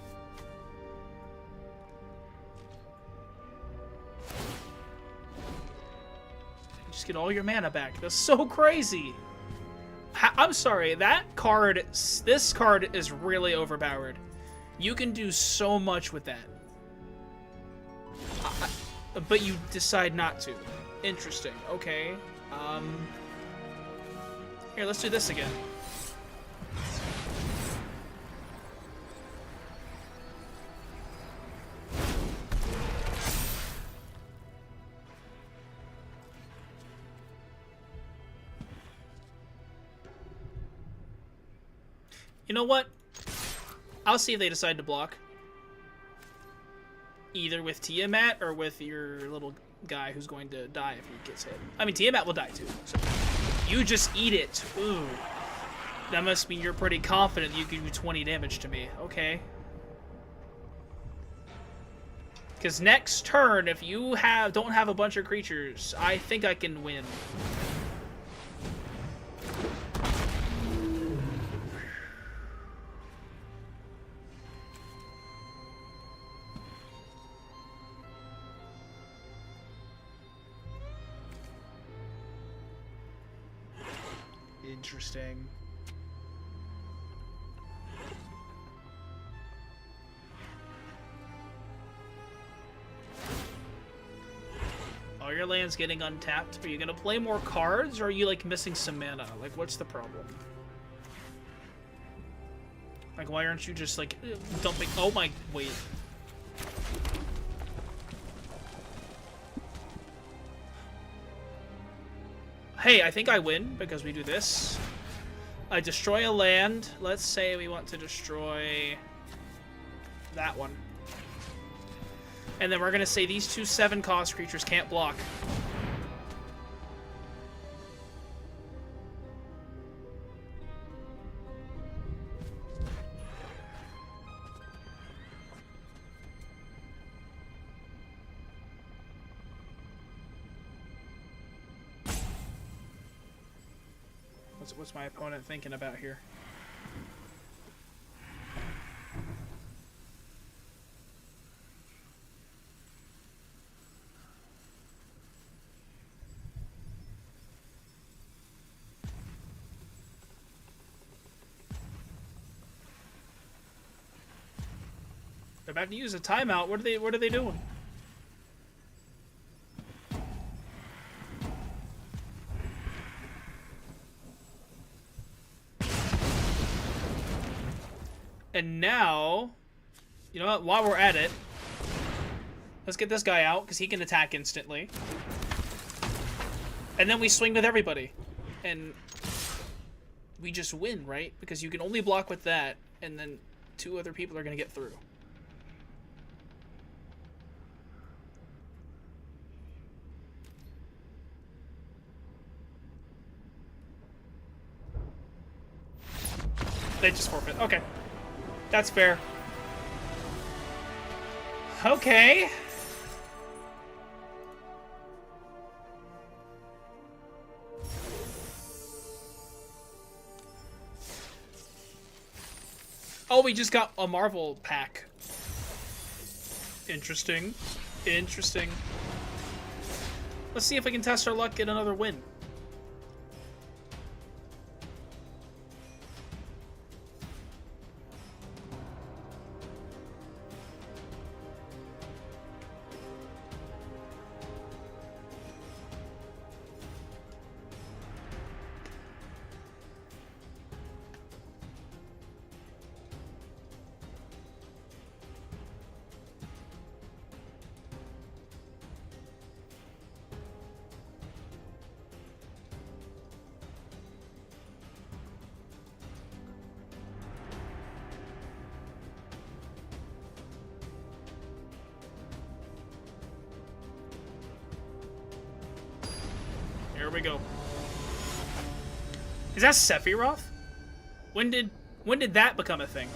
Just get all your mana back. That's so crazy. I'm sorry, this card is really overpowered. You can do so much with that. But you decide not to. Interesting. Okay. Here, let's do this again. You know what? I'll see if they decide to block. Either with Tiamat or with your little guy who's going to die if he gets hit. I mean, Tiamat will die too. So you just eat it. Ooh. That must mean you're pretty confident you can do 20 damage to me. Okay. Because next turn, if you don't have a bunch of creatures, I think I can win. Interesting. All your land's getting untapped. Are you gonna play more cards, or are you like missing some mana? Like, what's the problem? Like, why aren't you just like dumping? Oh my, wait. Hey, I think I win because we do this. I destroy a land. Let's say we want to destroy that one. And then we're going to say these two 7-cost creatures can't block. What's my opponent thinking about here? They're about to use a timeout. What are they doing? And now, you know what? While we're at it, let's get this guy out because he can attack instantly. And then we swing with everybody. And we just win, right? Because you can only block with that, and then 2 other people are going to get through. They just forfeit. Okay. That's fair. Okay. Oh, we just got a Marvel pack. Interesting. Interesting. Let's see if we can test our luck, get another win. Here we go. Is that Sephiroth? When did that become a thing?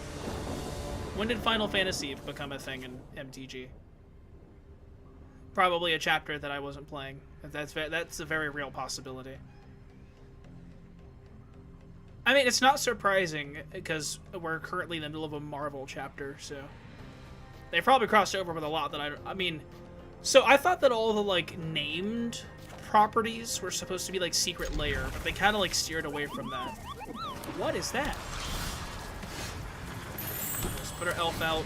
When did Final Fantasy become a thing in MTG? Probably a chapter that I wasn't playing. That's a very real possibility. I mean, it's not surprising because we're currently in the middle of a Marvel chapter, so they probably crossed over with a lot that I mean, so I thought that all the like named properties were supposed to be like Secret Lair, but they kind of like steered away from that. What is that? Let's put our elf out.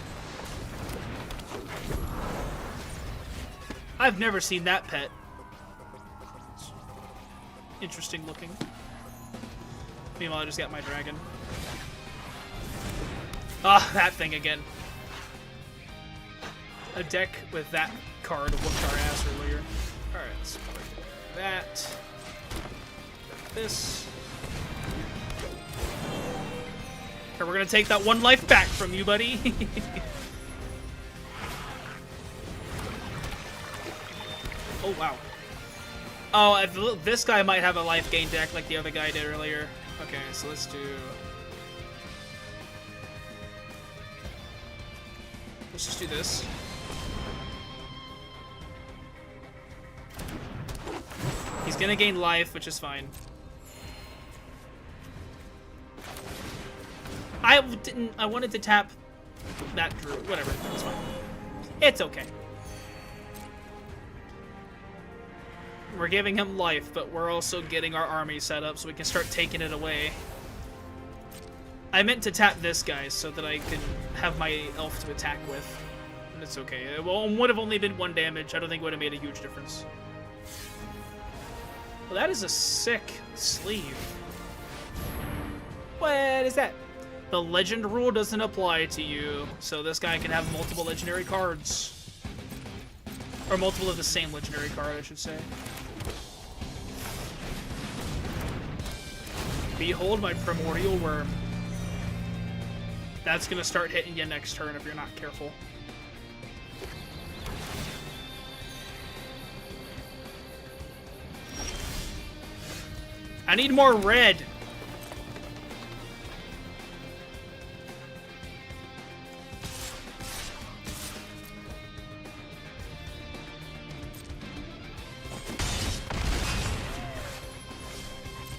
I've never seen that pet. It's interesting looking. Meanwhile, I just got my dragon. Ah, that thing again. A deck with that card whooped our ass earlier. Alright, let's put that. This. Okay, we're gonna take that 1 life back from you, buddy. Oh, wow. Oh, this guy might have a life gain deck like the other guy did earlier. Okay, so let's do... Let's just do this. He's gonna gain life, which is fine. I wanted to tap that Drew. Whatever, it's fine. It's okay. We're giving him life, but we're also getting our army set up so we can start taking it away. I meant to tap this guy so that I can have my elf to attack with. And it's okay. It would have only been 1 damage. I don't think it would have made a huge difference. Well, that is a sick sleeve. What is that? The legend rule doesn't apply to you, so this guy can have multiple legendary cards. Or multiple of the same legendary card, I should say. Behold my primordial worm. That's gonna start hitting you next turn if you're not careful. I need more red.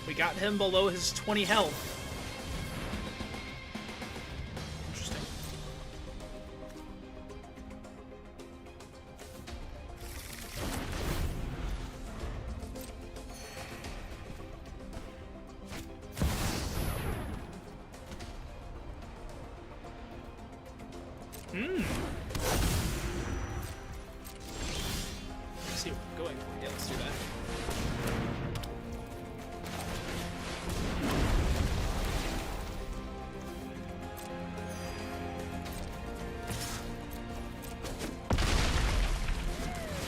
We got him below his 20 health. Interesting. Let's see where we're going. Yeah, let's do that.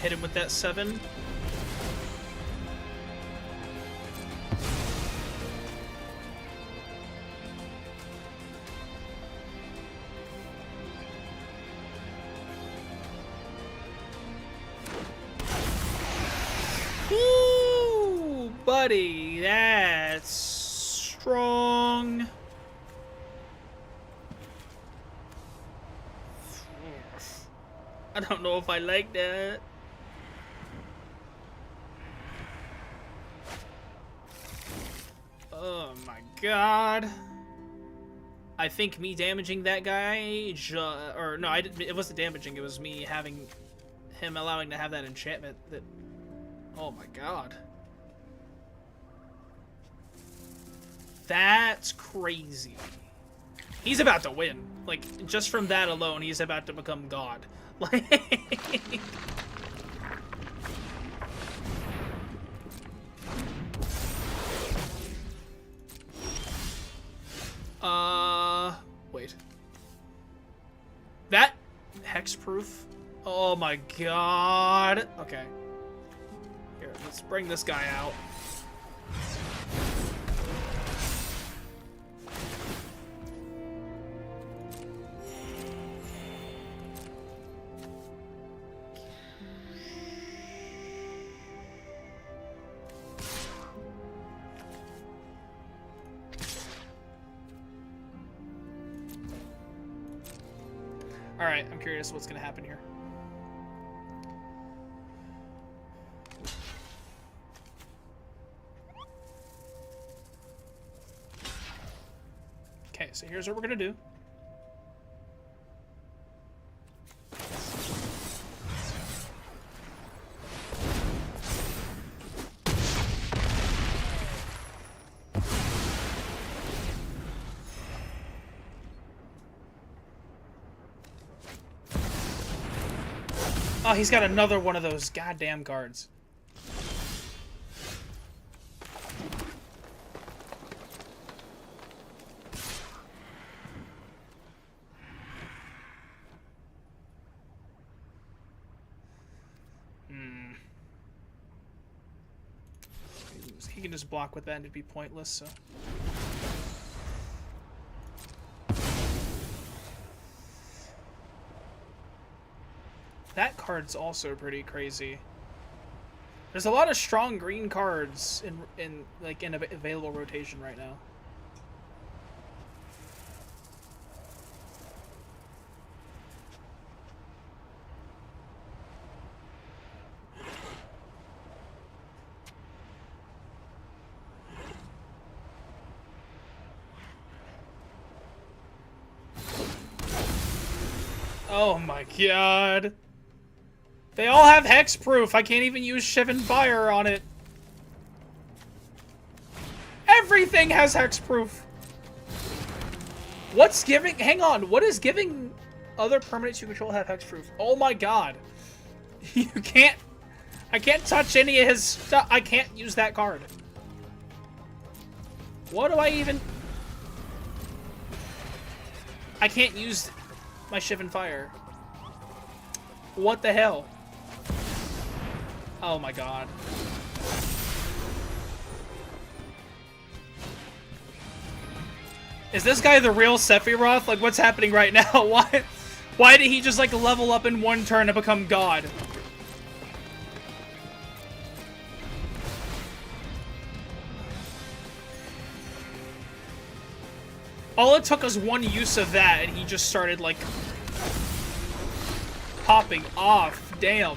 Hit him with that 7. Woo, buddy, that's strong. I don't know if I like that. Oh my god. I think me damaging that guy, or no, it wasn't damaging, it was me having him allowing to have that enchantment that, oh my god. That's crazy. He's about to win. Like, just from that alone, he's about to become God. Like... Wait. That hexproof? Oh my god. Okay. Here, let's bring this guy out. Alright, I'm curious what's going to happen here. Okay, so here's what we're going to do. Oh, he's got another one of those goddamn cards. He can just block with that and it'd be pointless, so... That card's also pretty crazy. There's a lot of strong green cards in available rotation right now. Oh my god. They all have hexproof. I can't even use Shivan Fire on it. Everything has hexproof. What's giving... Hang on. What is giving other permanents you control have hexproof? Oh my god. You can't... I can't touch any of his stuff. I can't use that card. What do I even... I can't use my Shivan Fire. What the hell? Oh my god. Is this guy the real Sephiroth? Like, what's happening right now? Why did he just, like, level up in one turn and become God? All it took was one use of that, and he just started, like, popping off. Damn.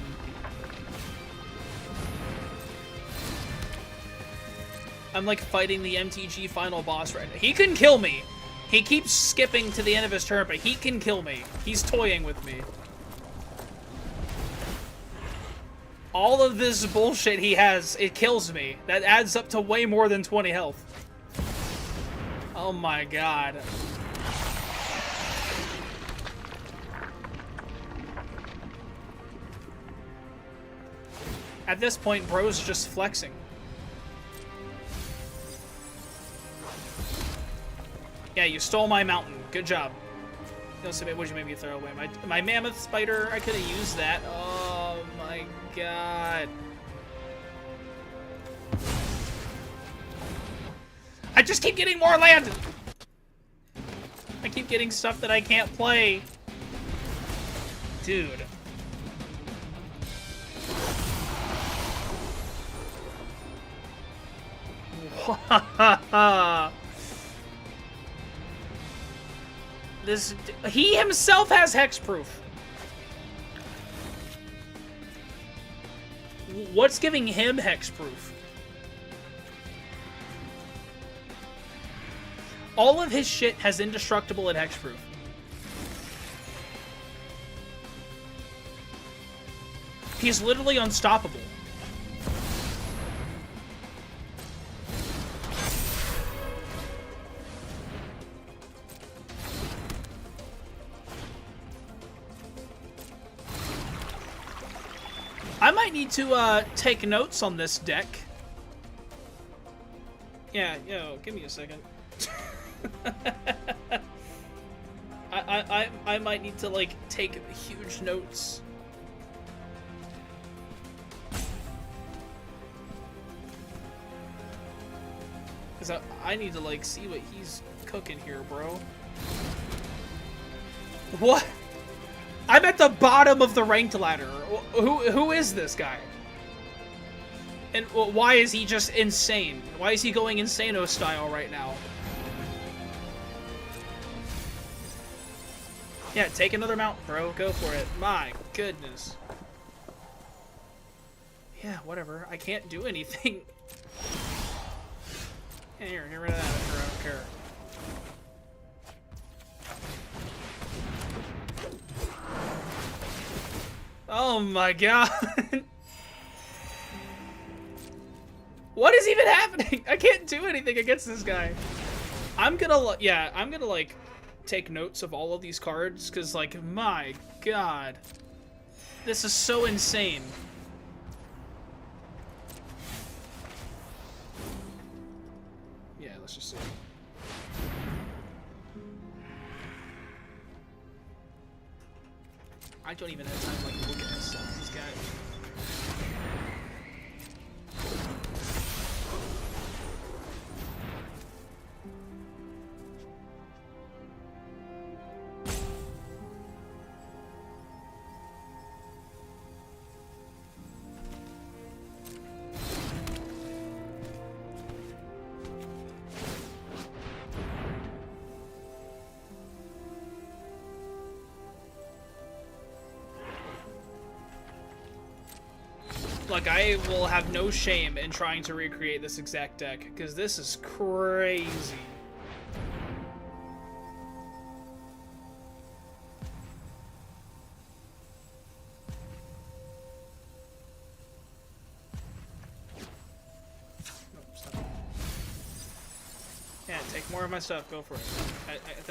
I'm, like, fighting the MTG final boss right now. He can kill me. He keeps skipping to the end of his turn, but he can kill me. He's toying with me. All of this bullshit he has, it kills me. That adds up to way more than 20 health. Oh my god. At this point, bro's just flexing. Yeah, you stole my mountain. Good job. No, so what'd you make me throw away? My mammoth spider? I could have used that. Oh my god. I just keep getting more land! I keep getting stuff that I can't play. Dude. This... He himself has hexproof. What's giving him hexproof? All of his shit has indestructible and hexproof. He's literally unstoppable. I might need to take notes on this deck. Yeah, yo, give me a second. I might need to like take huge notes. Cause I need to like see what he's cooking here, bro. What? I'm at the bottom of the ranked ladder. Who is this guy? And why is he just insane? Why is he going Insano style right now? Yeah, take another mount, bro. Go for it. My goodness. Yeah, whatever. I can't do anything. Yeah, here, get rid of that. I don't care. Oh my god. What is even happening? I can't do anything against this guy. I'm gonna like take notes of all of these cards because like my god. This is so insane. Yeah, let's just see. I don't even have time to like look at this stuff. These guys. Like, I will have no shame in trying to recreate this exact deck, because this is crazy. Yeah, take more of my stuff. Go for it. At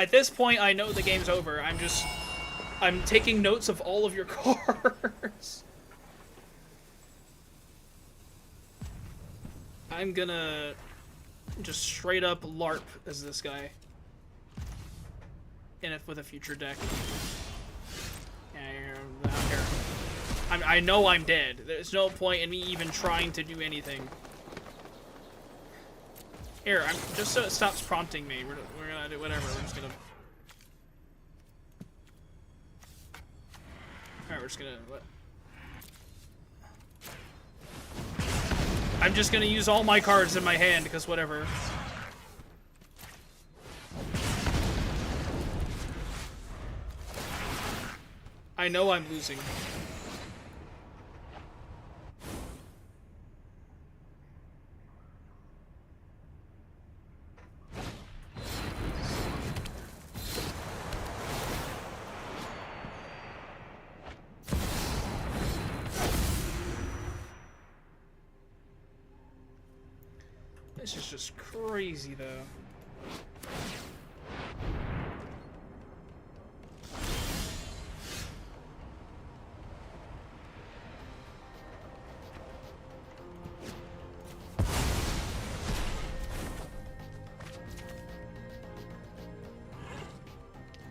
this point, I know the game's over. I'm taking notes of all of your cards. I'm gonna just straight up LARP as this guy. And if with a future deck. Yeah, I don't care. I know I'm dead. There's no point in me even trying to do anything. Here, just so it stops prompting me. We're gonna do whatever. We're just gonna. Alright, we're just gonna. What? I'm just gonna use all my cards in my hand, because whatever. I know I'm losing. This is just crazy, though.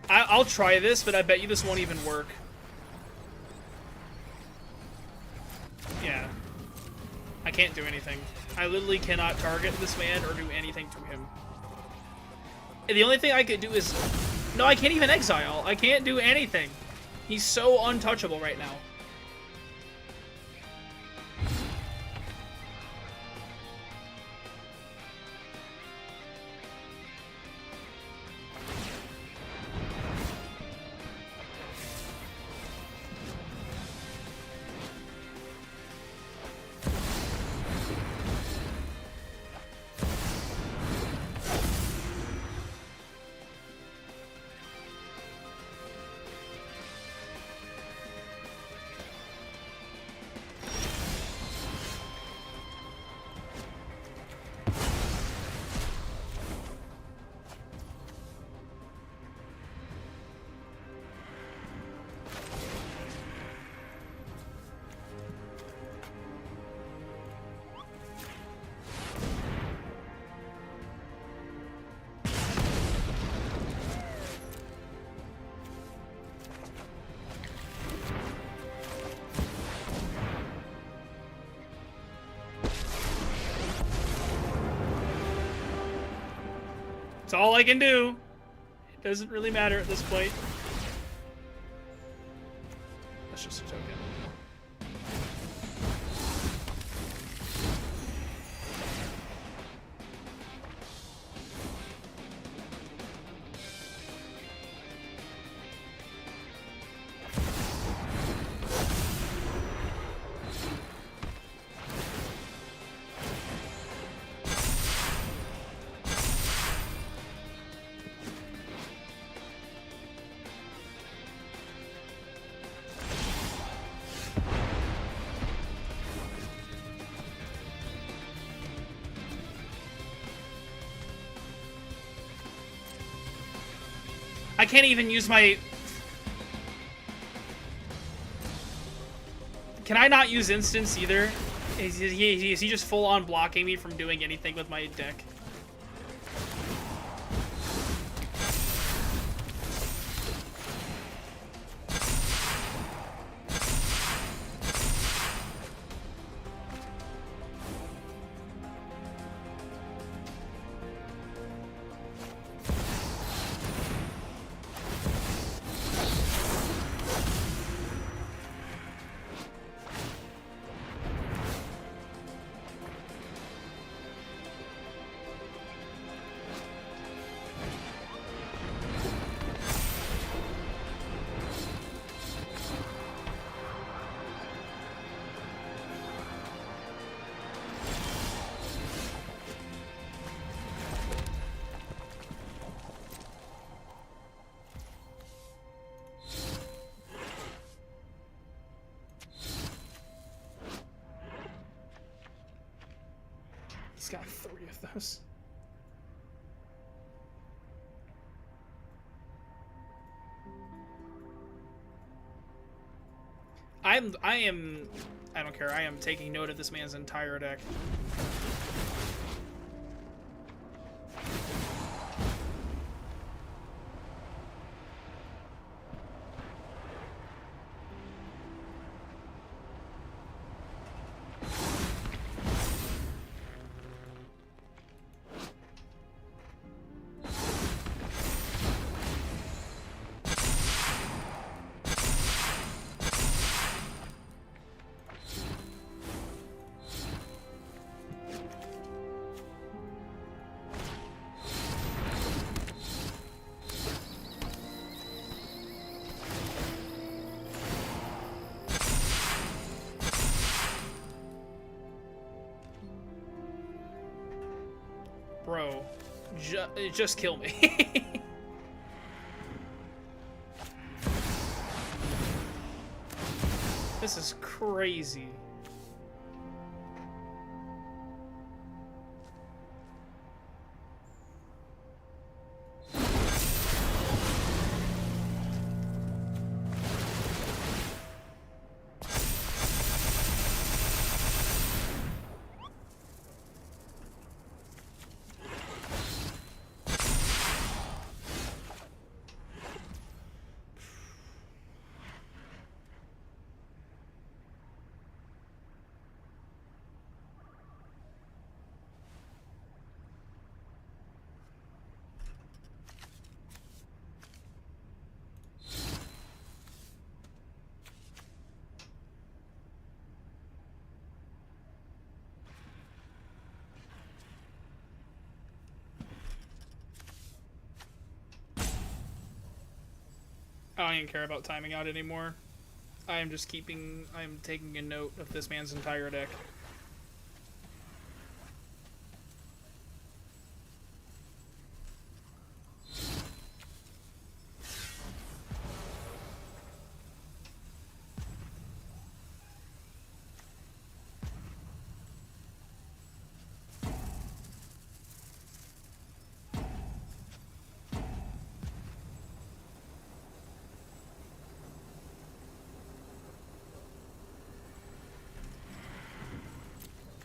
I'll try this, but I bet you this won't even work. can't do anything. I literally cannot target this man or do anything to him. And the only thing I could do is... No, I can't even exile. I can't do anything. He's so untouchable right now. It's all I can do. It doesn't really matter at this point. That's just a token. I can't even use my... Can I not use instance either? Is he just full on blocking me from doing anything with my deck? He's got 3 of those. I don't care. I am taking note of this man's entire deck. Bro, just kill me. This is crazy. I don't even care about timing out anymore. I am taking a note of this man's entire deck.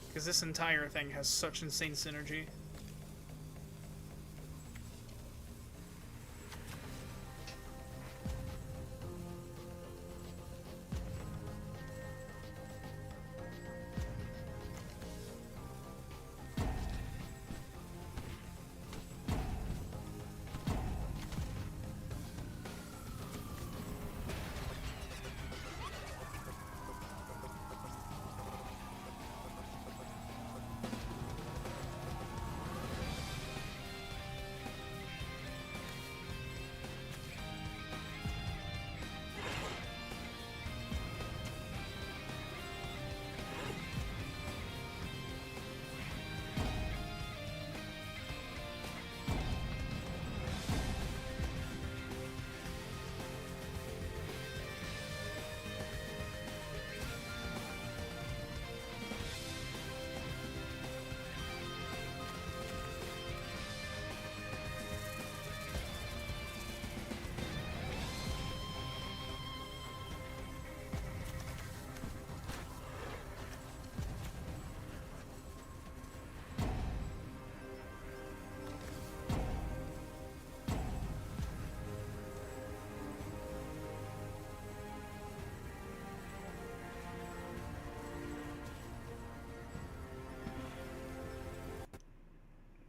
Because this entire thing has such insane synergy.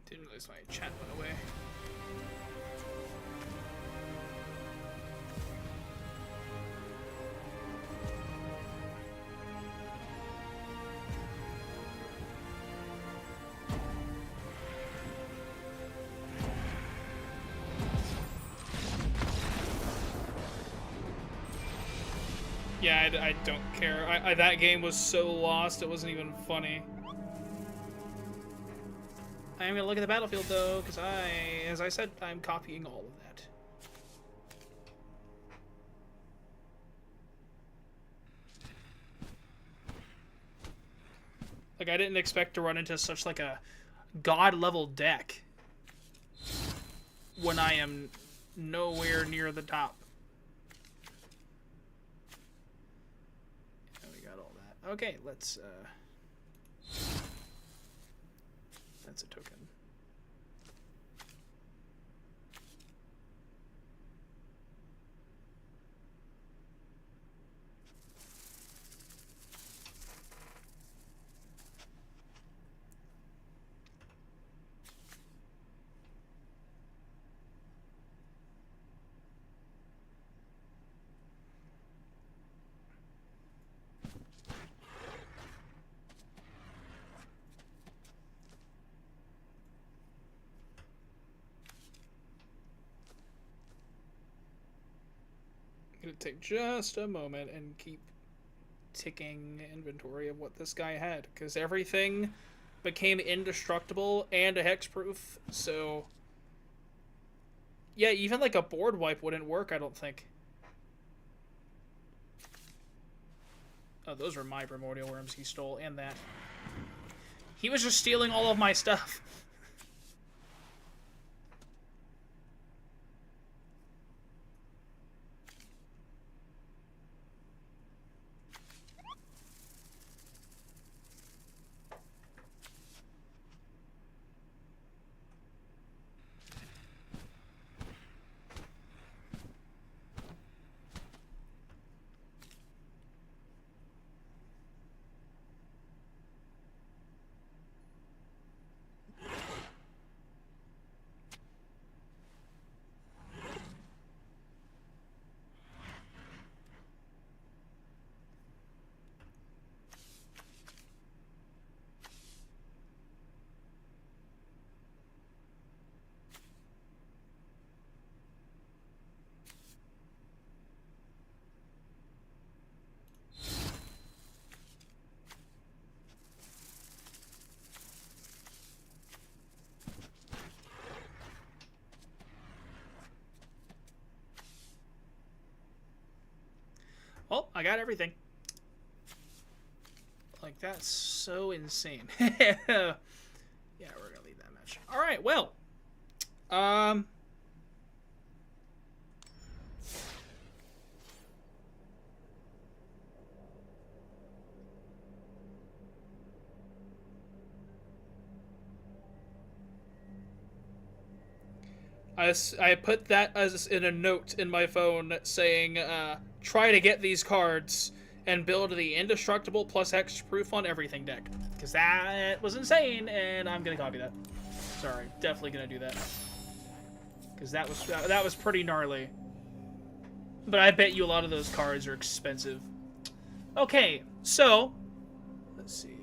Didn't realize my chat went away. Yeah, I don't care. That game was so lost, it wasn't even funny. I'm gonna look at the battlefield though, because as I said, I'm copying all of that. Like, I didn't expect to run into such like a god-level deck when I am nowhere near the top. And we got all that. Okay, let's that's a token. Gonna take just a moment and keep ticking inventory of what this guy had, because everything became indestructible and a hexproof, so yeah, even like a board wipe wouldn't work, I don't think. Oh, those were my primordial worms he stole, and that. He was just stealing all of my stuff. I got everything. Like, that's so insane. Yeah, we're gonna leave that match. Alright, well. I put that as in a note in my phone saying, try to get these cards and build the indestructible plus X proof on everything deck. Because that was insane, and I'm going to copy that. Sorry, definitely going to do that. Because that was pretty gnarly. But I bet you a lot of those cards are expensive. Okay, so, let's see.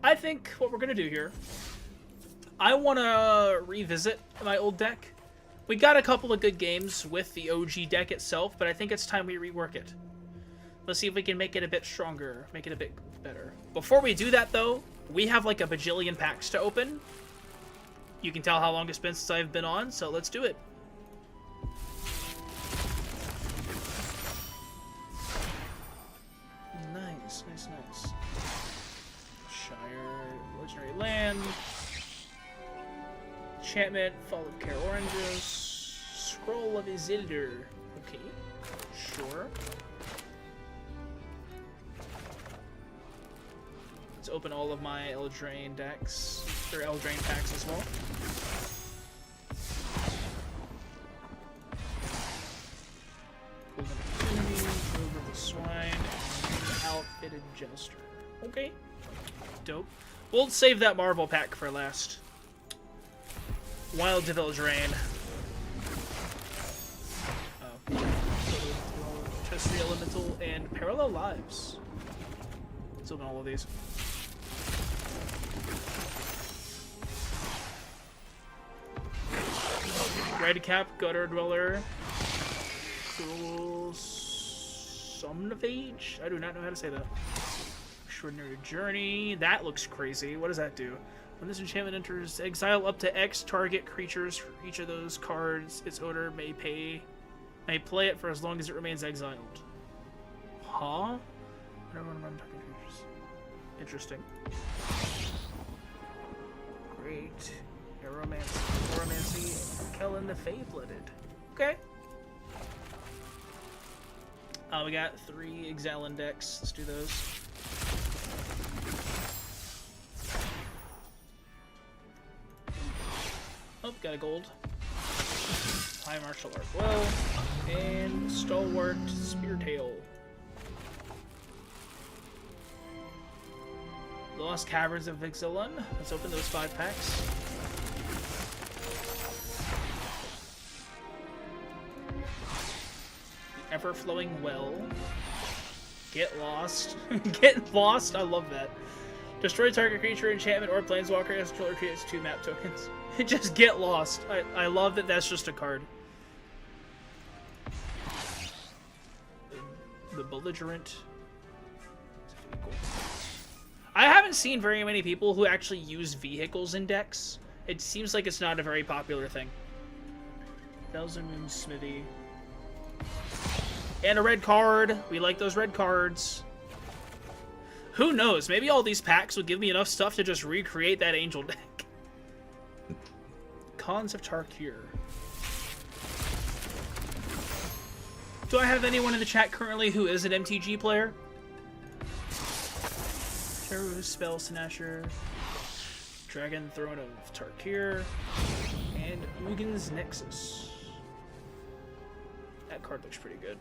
I think what we're going to do here, I want to revisit my old deck. We got a couple of good games with the OG deck itself, but I think it's time we rework it. Let's see if we can make it a bit stronger, make it a bit better. Before we do that, though, we have like a bajillion packs to open. You can tell how long it's been since I've been on, so let's do it. Nice, nice, nice. Shire, legendary land. Enchantment, Fall of Care Oranges, Scroll of Isildur. Okay, sure. Let's open all of my Eldraine decks, or Eldraine packs as well. Over the Swine, and Outfitted Jester. Okay, dope. We'll save that Marvel pack for last. Wild of Eldraine. Terrestrial Elemental and Parallel Lives. Let's open all of these. Redcap, Gutter Dweller. Cruel Somnivage? I do not know how to say that. Extraordinary Journey. That looks crazy. What does that do? When this enchantment enters, exile up to X target creatures for each of those cards. Its owner may play it for as long as it remains exiled. Huh? I don't want to run target creatures. Interesting. Great. Aeromancy. Kellen the Fey-Blooded. Okay. We got 3 Exilin decks. Let's do those. Oh, got a gold. High Martial Art Well. And Stalwart Speartail. Lost Caverns of Ixalan. Let's open those 5 packs. The Ever-Flowing Well. Get Lost. Get Lost? I love that. Destroy target creature, enchantment, or planeswalker as controller creates 2 map tokens. Just get lost. I love that that's just a card. The Belligerent. I haven't seen very many people who actually use vehicles in decks. It seems like it's not a very popular thing. Thousand Moon Smithy. And a red card. We like those red cards. Who knows? Maybe all these packs will give me enough stuff to just recreate that Angel deck. Khans of Tarkir. Do I have anyone in the chat currently who is an MTG player? Teru, Spell Snatcher, Dragon Throne of Tarkir, and Ugin's Nexus. That card looks pretty good.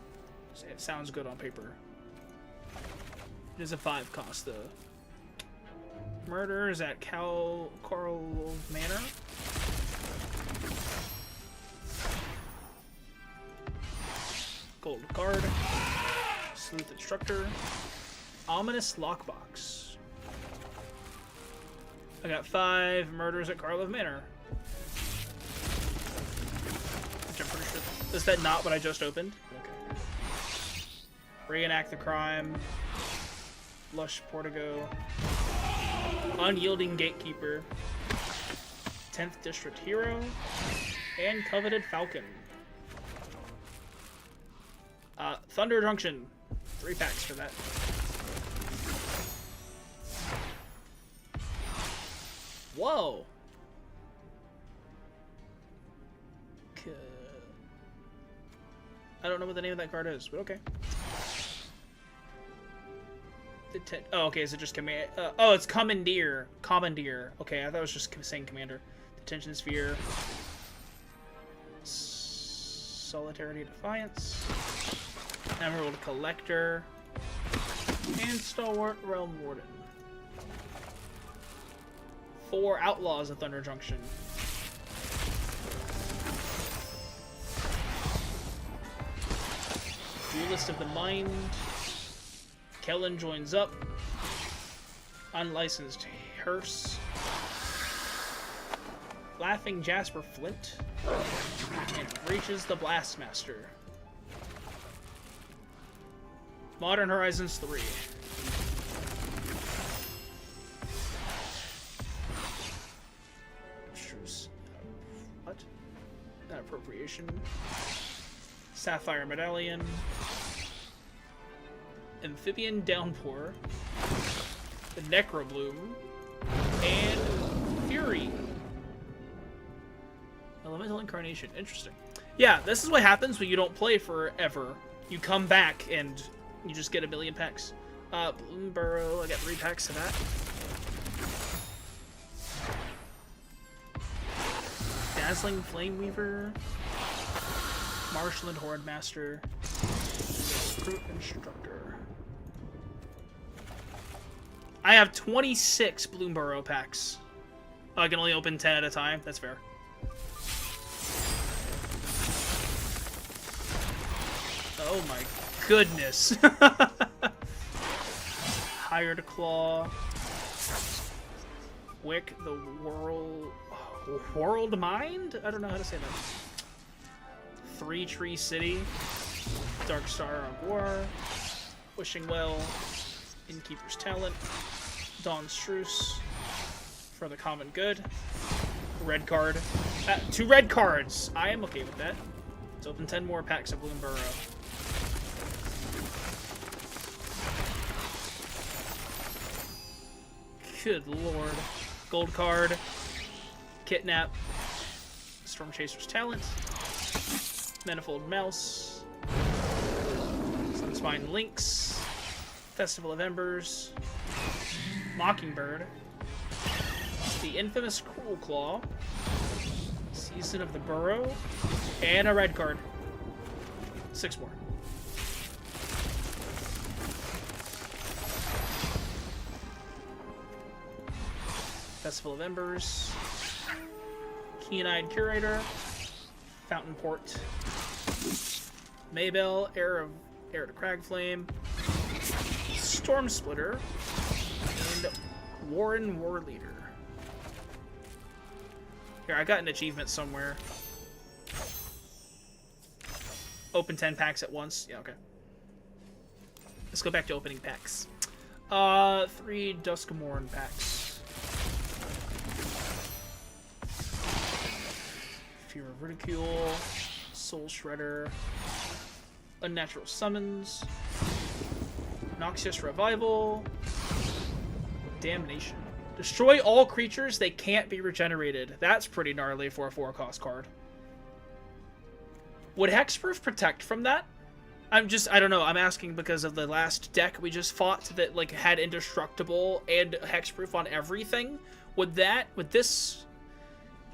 It sounds good on paper. It is a 5 cost though. Murder is at Carl Manor. Gold card. Sleuth Instructor. Ominous Lockbox. I got 5 murders at Karlov Manor. Which I'm pretty sure. Is that not what I just opened? Okay. Reenact the Crime. Lush Portigo. Unyielding Gatekeeper. 10th District Hero. And Coveted Falcon. Thunder Junction. 3 packs for that. Whoa. I don't know what the name of that card is, but okay. Oh, okay, is it just command? Oh, it's Commandeer. Commandeer. Okay, I thought it was just saying Commander. Detention Sphere. Solidarity Defiance. Emerald Collector. And Stalwart Realm Warden. 4 Outlaws of Thunder Junction. Duelist of the Mind. Kellen joins up. Unlicensed Hearse. Laughing Jasper Flint. And Reaches the Blastmaster. Modern Horizons 3. What? Appropriation. Sapphire Medallion. Amphibian Downpour. The Necrobloom. And Fury. Elemental Incarnation. Interesting. Yeah, this is what happens when you don't play forever. You come back and you just get a million packs. Bloomburrow, I got 3 packs of that. Dazzling Flameweaver. Marshland Hordemaster. Recruit Instructor. I have 26 Bloomburrow packs. Oh, I can only open 10 at a time? That's fair. Oh my goodness. Hired Claw. Wick the World Mind? I don't know how to say that. 3 Tree City. Dark Star of War. Wishing Well. Innkeeper's Talent. Dawn's Truce. For the common good. Red card. 2 red cards. I am okay with that. Let's open 10 more packs of Bloomburrow. Good lord. Gold card. Kidnap. Storm Chaser's Talent. Manifold Mouse. Sunspine Lynx. Festival of Embers. Mockingbird. The infamous Cruel Claw. Season of the Burrow. And a red card. 6 more. Festival of Embers. Keen-Eyed Curator. Fountain Port. Maybell, Heir to Cragflame. Storm Splitter. And Warren Warleader. Here, I got an achievement somewhere. Open 10 packs at once. Yeah, okay. Let's go back to opening packs. 3 Duskmorn packs. Fear of Ridicule, Soul Shredder, Unnatural Summons, Noxious Revival, Damnation. Destroy all creatures, they can't be regenerated. That's pretty gnarly for a 4-cost card. Would Hexproof protect from that? I don't know, I'm asking because of the last deck we just fought that like had Indestructible and Hexproof on everything. Would this...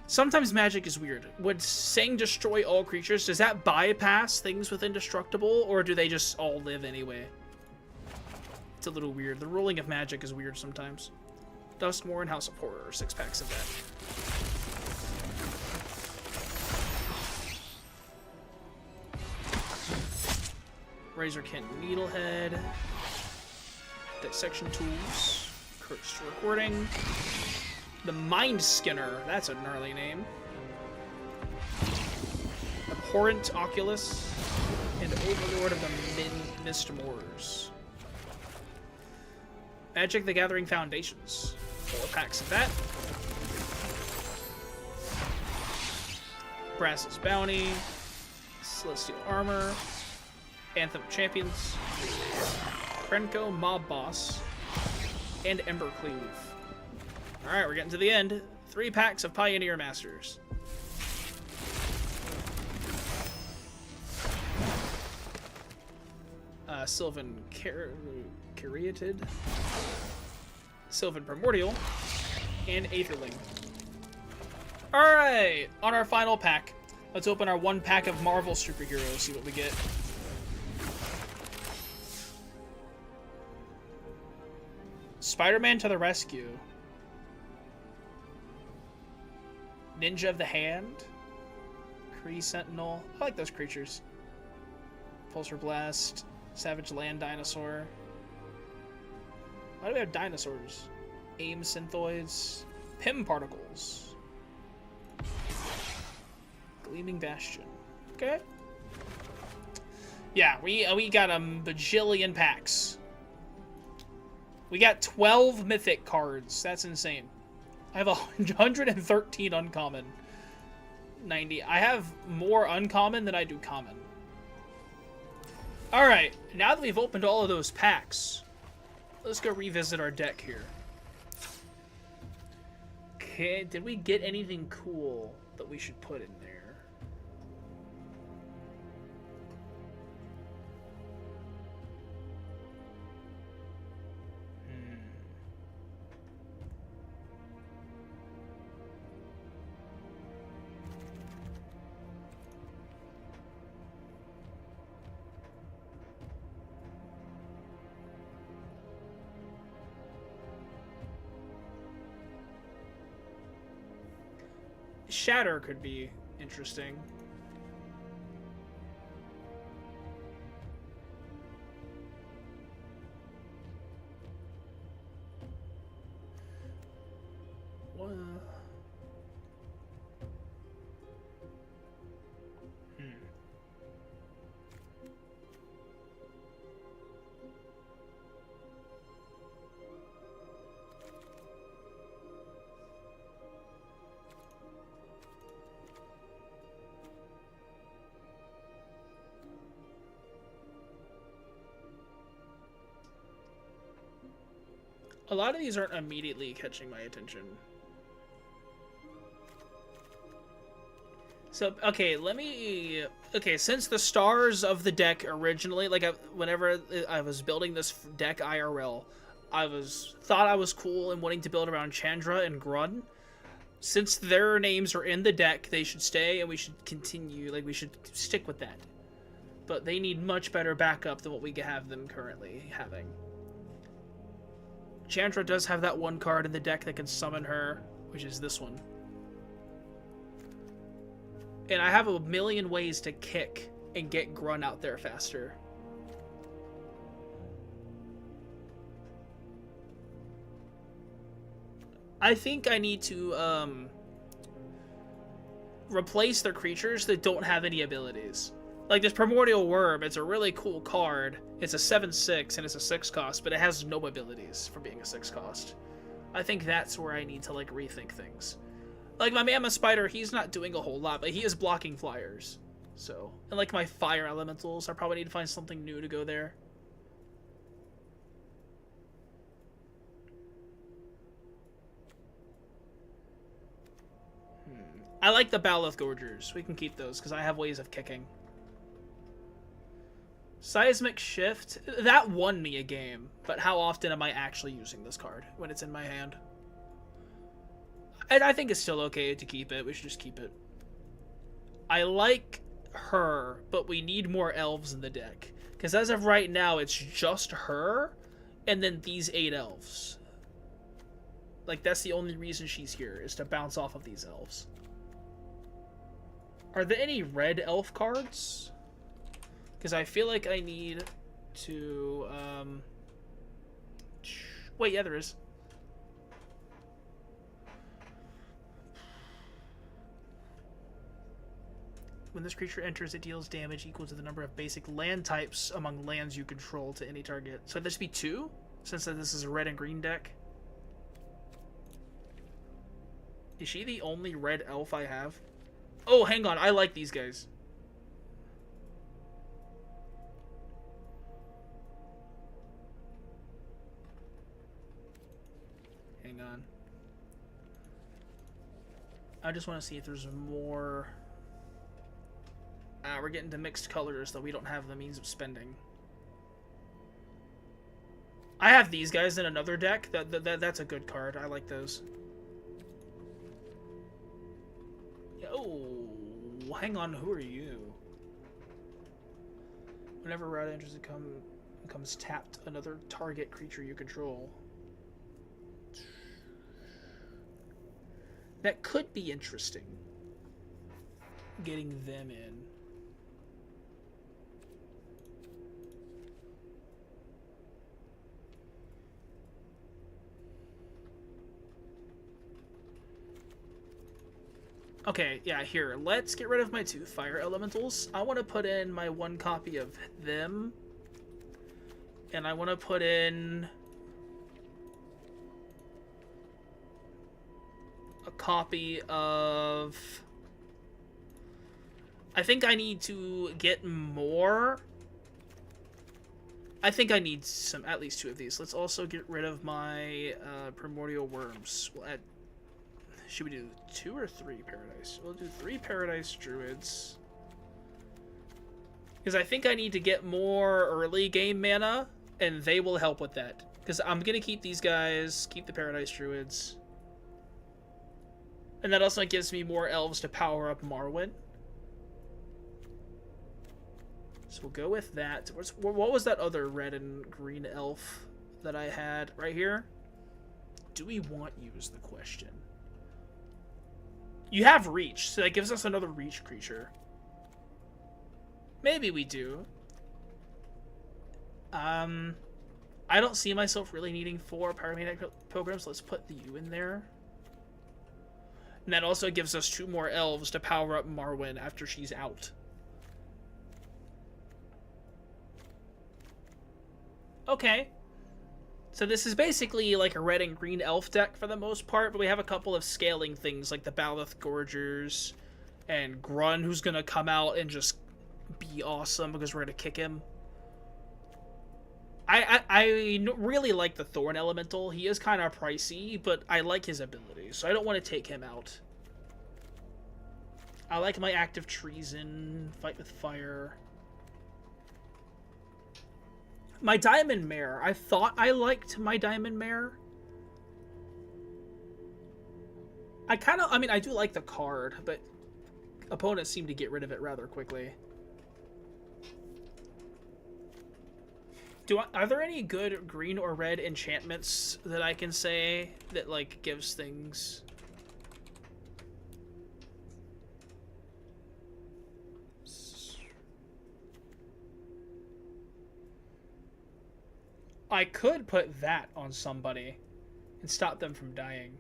Sometimes Magic is weird. Would saying destroy all creatures, does that bypass things with Indestructible, or do they just all live anyway? It's a little weird. The ruling of Magic is weird sometimes. Duskmorn, House of Horror, 6 packs of that. Razorkin Needlehead. Dissection Tools. Cursed Recording. The Mind Skinner. That's a gnarly name. Abhorrent Oculus. And Overlord of the Mist Moors. Magic the Gathering Foundations. 4 packs of that. Brass's Bounty. Celestial Armor. Anthem of Champions, Krenko, Mob Boss, and Embercleave. Alright, we're getting to the end. 3 packs of Pioneer Masters. Sylvan Caryatid, Sylvan Primordial, and Aetherling. Alright, on our final pack. Let's open our 1 pack of Marvel superheroes, see what we get. Spider-Man to the rescue. Ninja of the Hand. Kree Sentinel. I like those creatures. Pulsar Blast. Savage Land Dinosaur. Why do we have dinosaurs? AIM Synthoids. Pym Particles. Gleaming Bastion. Okay. Yeah, we got a bajillion packs. We got 12 mythic cards. That's insane. I have 113 uncommon. 90. I have more uncommon than I do common. Alright, now that we've opened all of those packs, let's go revisit our deck here. Okay, did we get anything cool that we should put in there? Shatter could be interesting. What? A lot of these aren't immediately catching my attention. So, okay, okay, since the stars of the deck originally, like, whenever I was building this deck IRL, thought I was cool and wanting to build around Chandra and Grunn. Since their names are in the deck, they should stay, and we should continue, like, we should stick with that. But they need much better backup than what we have them currently having. Chandra does have that 1 card in the deck that can summon her, which is this one. And I have a million ways to kick and get Grunn out there faster. I think I need to replace the creatures that don't have any abilities. Like this Primordial Worm, it's a really cool card. It's a 7/6 and it's a 6 cost, but it has no abilities for being a 6 cost. I think that's where I need to like rethink things. Like my Mammoth Spider, he's not doing a whole lot, but he is blocking flyers. So, and like my Fire Elementals, I probably need to find something new to go there. I like the Baloth Gorgers. We can keep those because I have ways of kicking. Seismic Shift, that won me a game, but how often am I actually using this card when it's in my hand? And I think it's still okay to keep it. We should just keep it. I like her, but we need more elves in the deck. Because as of right now, it's just her, and then these 8 elves. Like, that's the only reason she's here, is to bounce off of these elves. Are there any red elf cards? Because I feel like I need to, wait, yeah, there is. When this creature enters, it deals damage equal to the number of basic land types among lands you control to any target. So this be 2? Since this is a red and green deck? Is she the only red elf I have? Oh, hang on. I like these guys. I just want to see if there's more. We're getting to mixed colors that we don't have the means of spending. I have these guys in another deck. That's a good card. I like those. Oh, hang on. Who are you? Whenever red enters becomes tapped, another target creature you control. That could be interesting. Getting them in. Okay, yeah, here. Let's get rid of my 2 fire elementals. I want to put in my 1 copy of them. And I want to put in a copy of... I think I need to get more. I think I need at least 2 of these. Let's also get rid of my primordial worms. We'll add... Should we do 2 or 3 paradise? We'll do 3 paradise druids. Because I think I need to get more early game mana, and they will help with that. Because I'm going to keep these guys, keep the paradise druids. And that also gives me more elves to power up Marwyn. So we'll go with that. What was that other red and green elf that I had right here? Do we want you is the question. You have reach, so that gives us another reach creature. Maybe we do. I don't see myself really needing 4 Pyromaniac Pilgrims. Let's put you in there. And that also gives us 2 more elves to power up Marwyn after she's out. Okay. So this is basically like a red and green elf deck for the most part, but we have a couple of scaling things like the Baloth Gorgers and Grun, who's going to come out and just be awesome because we're going to kick him. I really like the Thorn Elemental. He is kind of pricey, but I like his abilities, so I don't want to take him out. I like my Active Treason, Fight with Fire. My Diamond Mare. I thought I liked my Diamond Mare. I mean, I do like the card, but opponents seem to get rid of it rather quickly. Are there any good green or red enchantments that I can say that, like, gives things... I could put that on somebody and stop them from dying.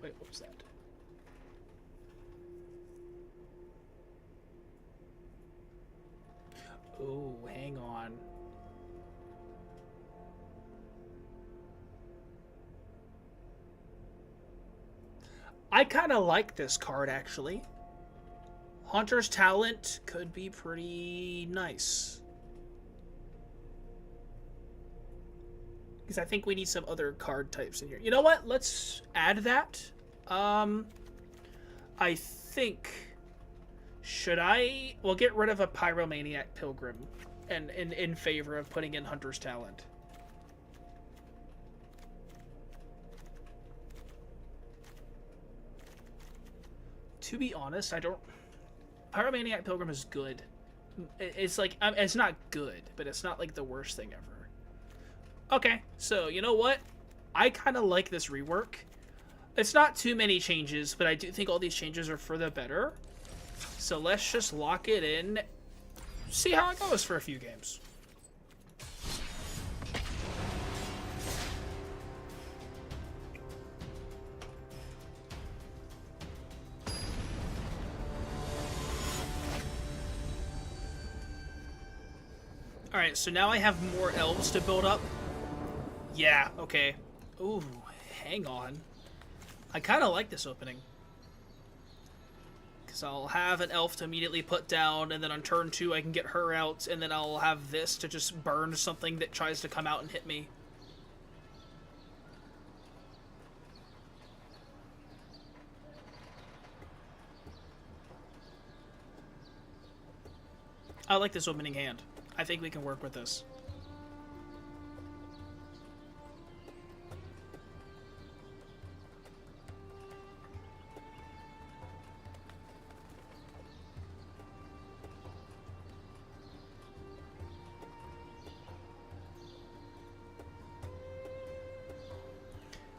Wait, what was that? Oh, hang on. I kind of like this card, actually. Hunter's Talent could be pretty nice. Because I think we need some other card types in here. You know what? Let's add that. I think... Should I... We'll get rid of a Pyromaniac Pilgrim and in favor of putting in Hunter's Talent. To be honest, I don't... Pyromaniac Pilgrim is good. It's like... It's not good, but it's not like the worst thing ever. Okay, so you know what? I kind of like this rework. It's not too many changes, but I do think all these changes are for the better. So let's just lock it in, see how it goes for a few games. Alright, so now I have more elves to build up. Yeah, okay. Ooh, hang on. I kind of like this opening. Because I'll have an elf to immediately put down, and then on turn 2 I can get her out, and then I'll have this to just burn something that tries to come out and hit me. I like this opening hand. I think we can work with this.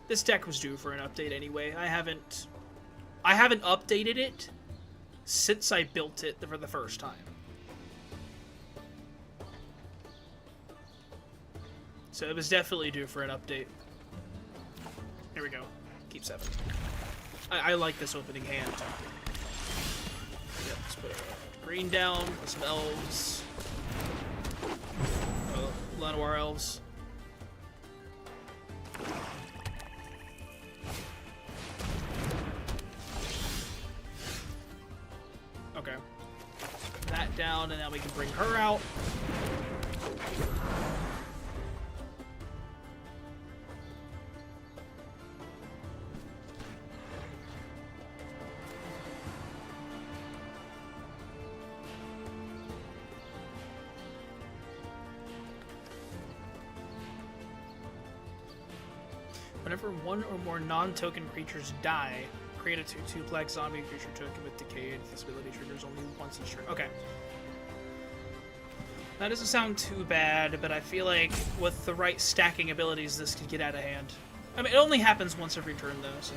This deck was due for an update anyway. I haven't updated it since I built it for the first time. So it was definitely due for an update. Here we go. Keep 7. I like this opening hand. Yep, let's put a green down, put some elves. Llanowar elves. Okay. Put that down, and now we can bring her out. Whenever one or more non-token creatures die, create a 2/2 black zombie creature token with Decayed. This ability triggers only once each turn. Okay. That doesn't sound too bad, but I feel like with the right stacking abilities, this could get out of hand. I mean, it only happens once every turn, though, so...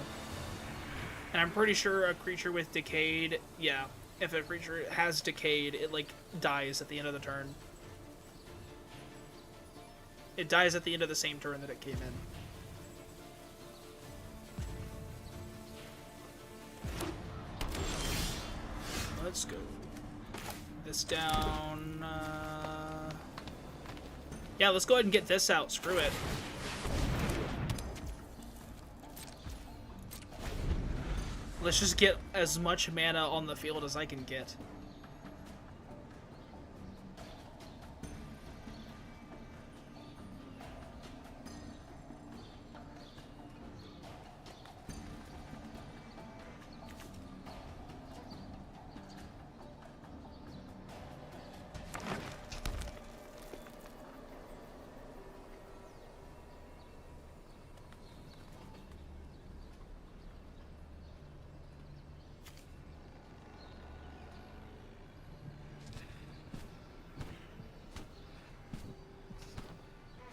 And I'm pretty sure a creature with Decayed, yeah, if a creature has Decayed, it, like, dies at the end of the turn. It dies at the end of the same turn that it came in. Let's go. This down. Yeah, let's go ahead and get this out. Screw it. Let's just get as much mana on the field as I can get.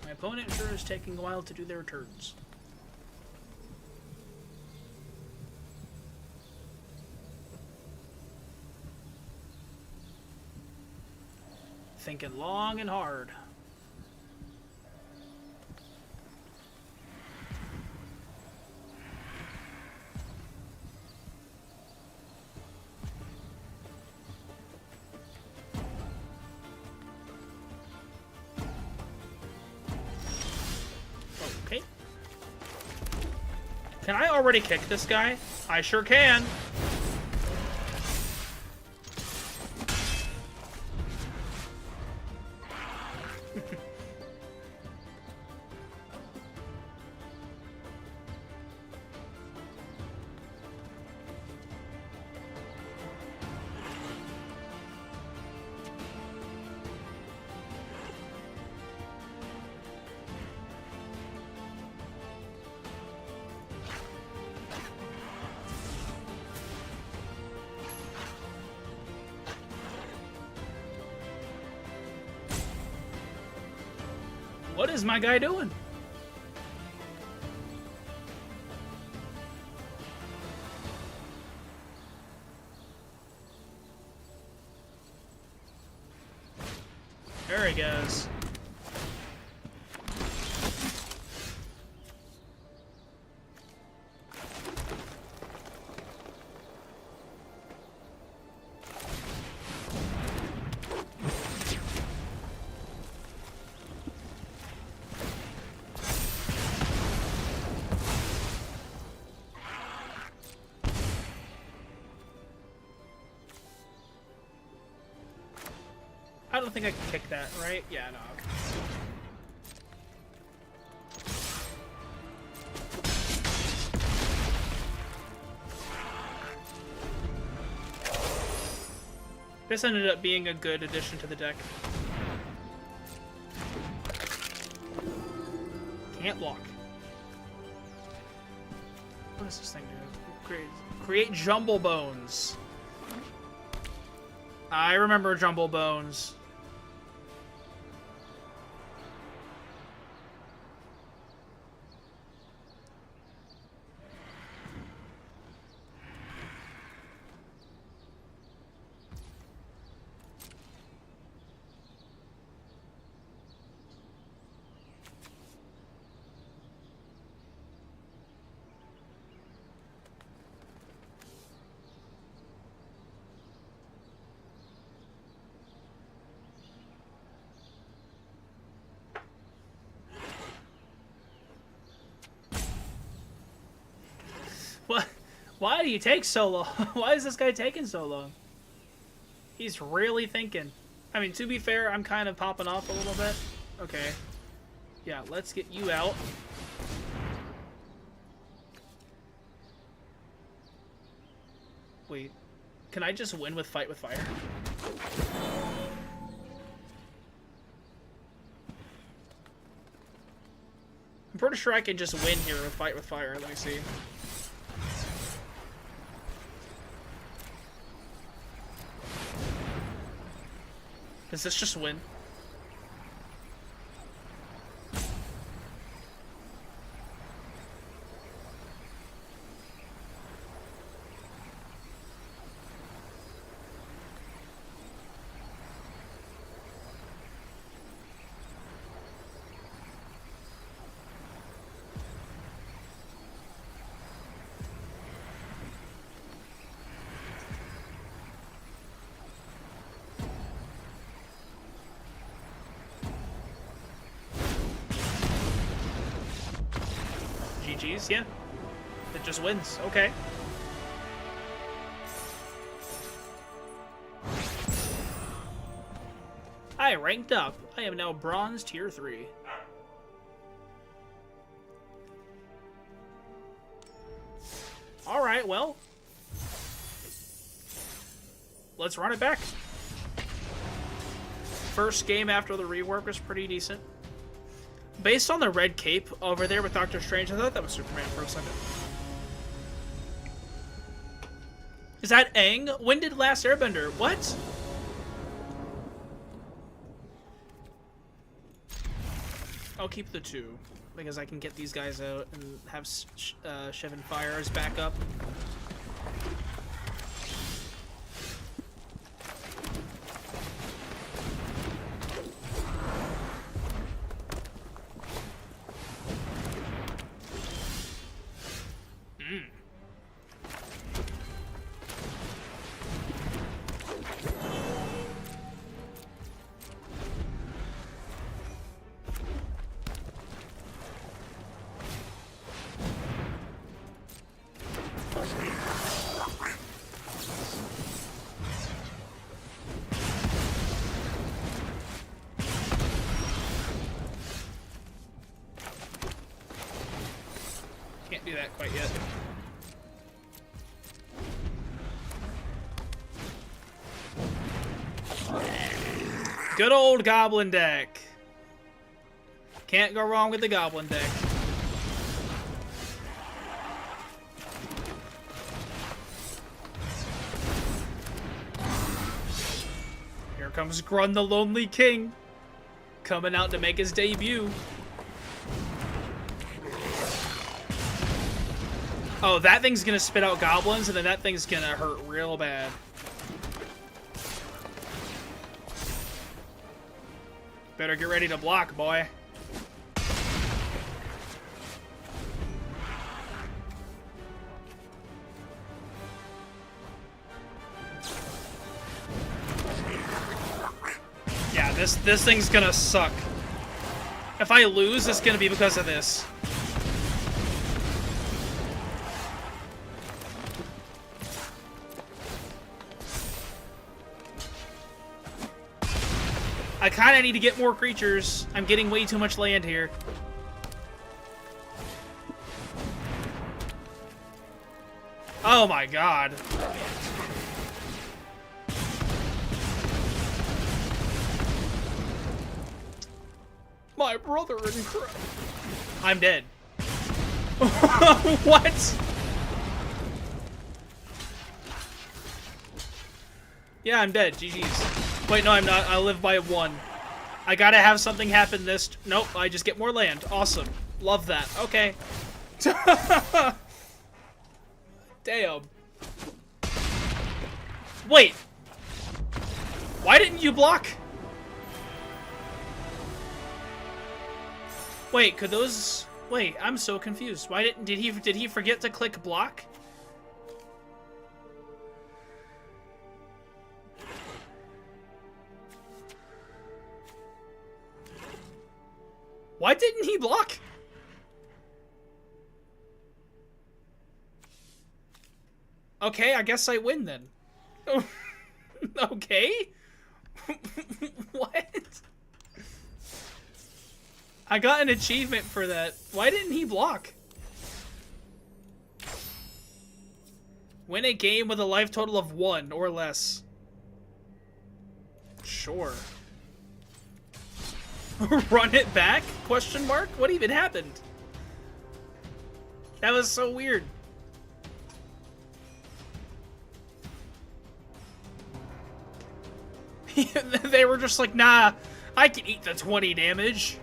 My opponent sure is taking a while to do their turns. Thinking long and hard. Okay. Can I already kick this guy? I sure can. What is my guy doing? There he goes. don't think I can kick that, right? Yeah, no, okay. This ended up being a good addition to the deck. Can't block. What does this thing do? Create Jumble Bones. I remember Jumble Bones. What? Why do you take so long? Why is this guy taking so long? He's really thinking. I mean, to be fair, I'm kind of popping off a little bit. Okay. Yeah, let's get you out. Wait. Can I just win with Fight with Fire? I'm pretty sure I can just win here with Fight with Fire. Let me see. Does this just win? GG's, yeah. It just wins. Okay. I ranked up. I am now Bronze Tier 3. Alright, well. Let's run it back. First game after the rework was pretty decent. Based on the red cape over there with Doctor Strange, I thought that was Superman for a second. Is that Aang? When did Last Airbender? What? I'll keep the 2, because I can get these guys out and have Shevin Fire as backup. Can't do that quite yet. Good old Goblin deck. Can't go wrong with the Goblin deck. Here comes Grun the Lonely King, coming out to make his debut. Oh, that thing's gonna spit out goblins, and then that thing's gonna hurt real bad. Better get ready to block, boy. Yeah, this thing's gonna suck. If I lose, it's gonna be because of this. I kind of need to get more creatures. I'm getting way too much land here. Oh my god. My brother in Christ. I'm dead. What? Yeah, I'm dead. GG's. Wait, no, I'm not. I live by 1. I gotta have something happen this... Nope, I just get more land. Awesome. Love that. Okay. Damn. Wait. Why didn't you block? Wait, could those... Wait, I'm so confused. Why didn't... Did he forget to click block? Why didn't he block? Okay, I guess I win then. Okay? What? I got an achievement for that. Why didn't he block? Win a game with a life total of 1 or less. Sure. Run it back? Question mark? What even happened? That was so weird. They were just like, nah, I can eat the 20 damage.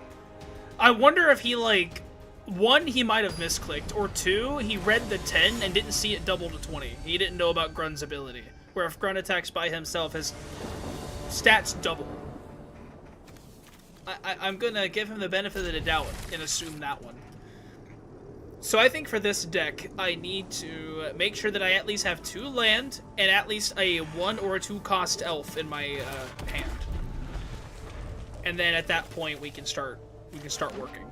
I wonder if he, like, 1, he might have misclicked, or 2, he read the 10 and didn't see it double to 20. He didn't know about Grunn's ability, where if Grunn attacks by himself, his stats double. I'm gonna give him the benefit of the doubt and assume that one. So I think for this deck, I need to make sure that I at least have 2 land and at least a 1 or a 2 cost elf in my hand. And then at that point, we can start working.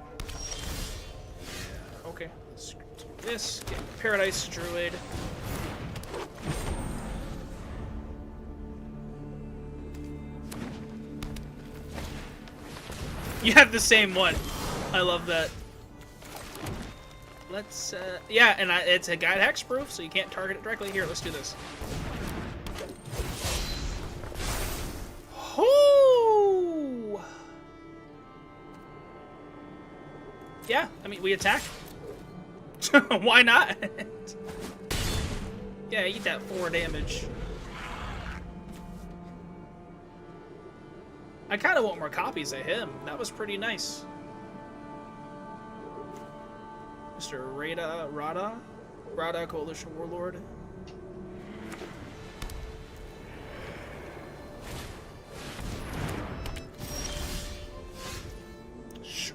Okay, let's do this. Get Paradise Druid. You have the same one. I love that. Let's, yeah, and it's a guide hexproof, so you can't target it directly. Here, let's do this. Ooh! Yeah, I mean, we attack. Why not? Yeah, eat that 4 damage. I kind of want more copies of him. That was pretty nice. Mr. Rada, Coalition Warlord.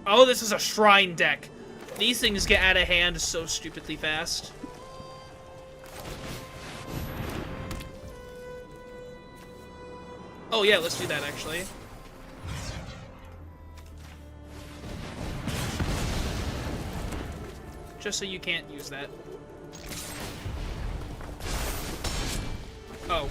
Oh, this is a shrine deck. These things get out of hand so stupidly fast. Oh yeah, let's do that actually. Just so you can't use that. Oh.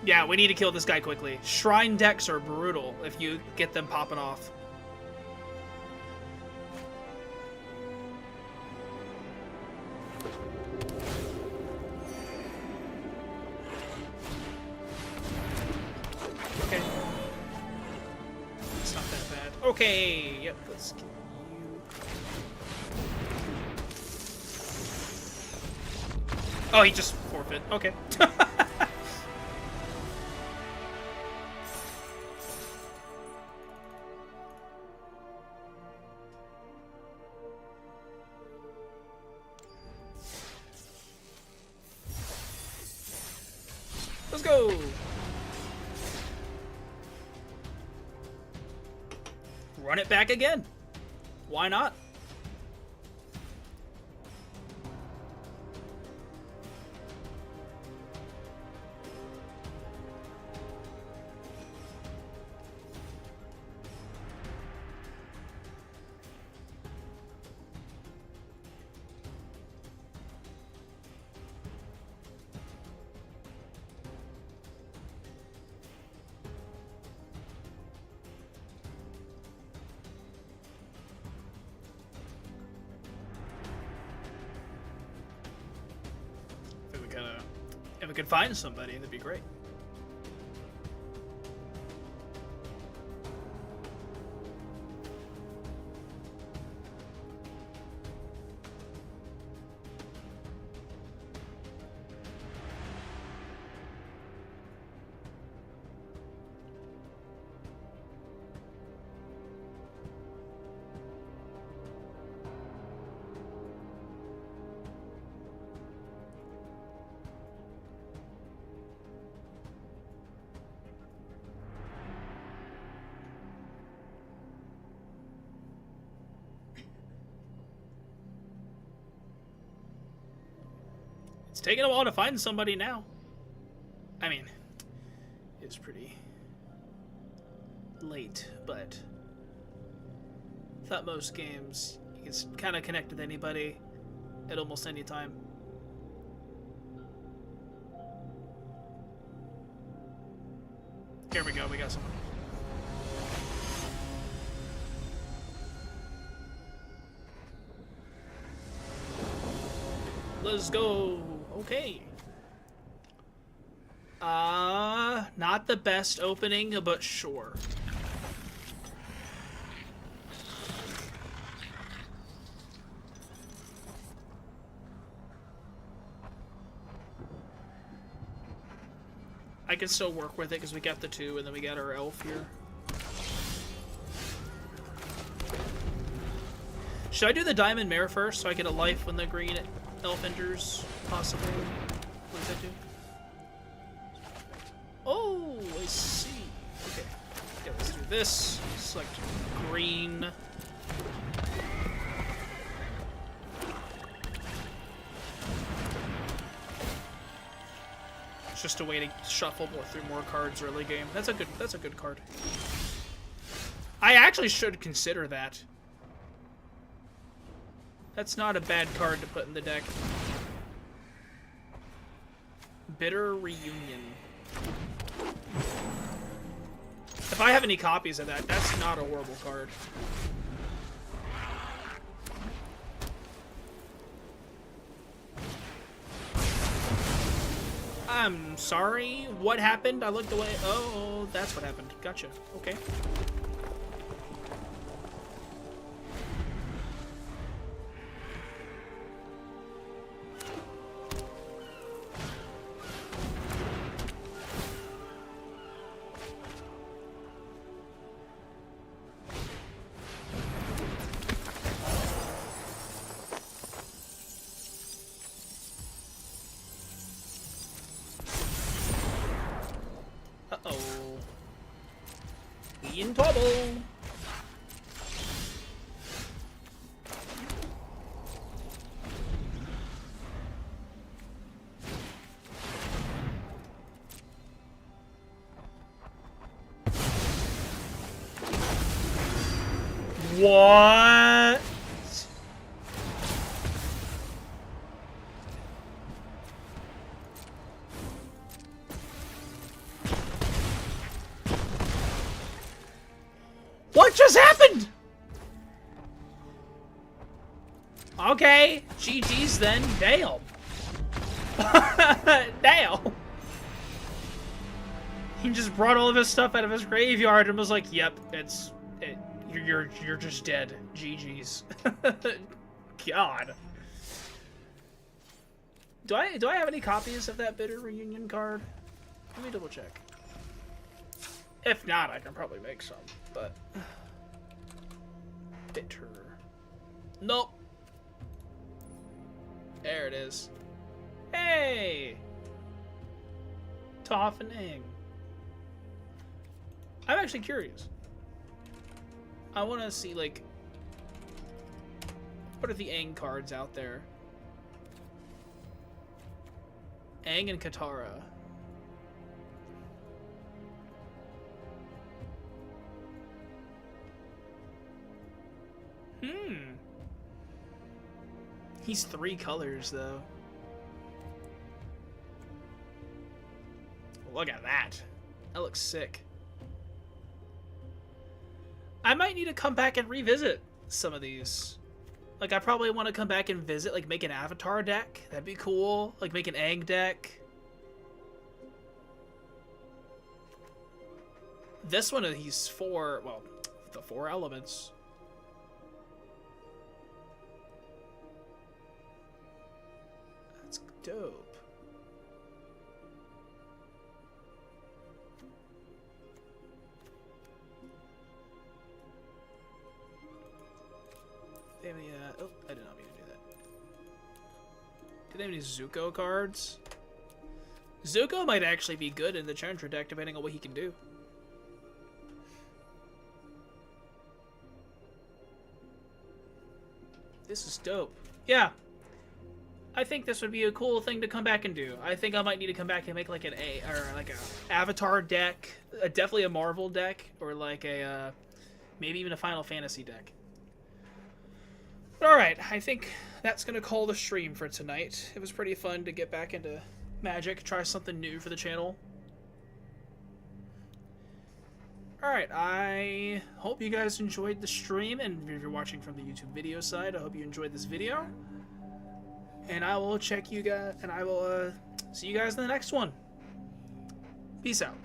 Yeah, we need to kill this guy quickly. Shrine decks are brutal if you get them popping off. Okay. It's not that bad. Okay, yep, let's get you. Oh, he just forfeit. Okay. Let's go! Run it back again. Why not? If I could find somebody, that'd be great. It's taking a while to find somebody now. I mean, it's pretty late, but I thought most games you can kind of connect with anybody at almost any time. Here we go, we got someone. Let's go. Okay. Not the best opening, but sure. I can still work with it because we got the 2 and then we got our elf here. Should I do the diamond mare first so I get a life when the green elf enters? Possibly. What does that do? Oh, I see. Okay. Okay, let's do this. Select green. It's just a way to shuffle through more cards early game. That's a good card. I actually should consider that. That's not a bad card to put in the deck. Bitter Reunion. If I have any copies of that, that's not a horrible card. I'm sorry. What happened? I looked away. Oh, that's what happened. Gotcha. Okay. Uh-oh. We in trouble. What? What just happened? Okay, GG's then. Damn. Damn. He just brought all of his stuff out of his graveyard and was like, "Yep, you're just dead. GG's." God. Do I have any copies of that Bitter Reunion card? Let me double check. If not, I can probably make some, but... Bitter. Nope. There it is. Hey! Toph and Aang. I'm actually curious. I want to see, like... What are the Aang cards out there? Aang and Katara. He's 3 colors, though. Look at that. That looks sick. I might need to come back and revisit some of these. Like, I probably want to come back and visit, like, make an Avatar deck. That'd be cool. Like, make an Aang deck. This one, he's four, well, the 4 elements. That's dope. Do they have any, oh, I did not mean to do that. Do they have any Zuko cards? Zuko might actually be good in the Chandra deck, depending on what he can do. This is dope. Yeah. I think this would be a cool thing to come back and do. I think I might need to come back and make like an a Avatar deck, definitely a Marvel deck, or like a maybe even a Final Fantasy deck. But all right, I think that's gonna call the stream for tonight. It was pretty fun to get back into Magic, try something new for the channel. Alright, I hope you guys enjoyed the stream, and if you're watching from the YouTube video side, I hope you enjoyed this video. And I will check you guys, and I will see you guys in the next one. Peace out.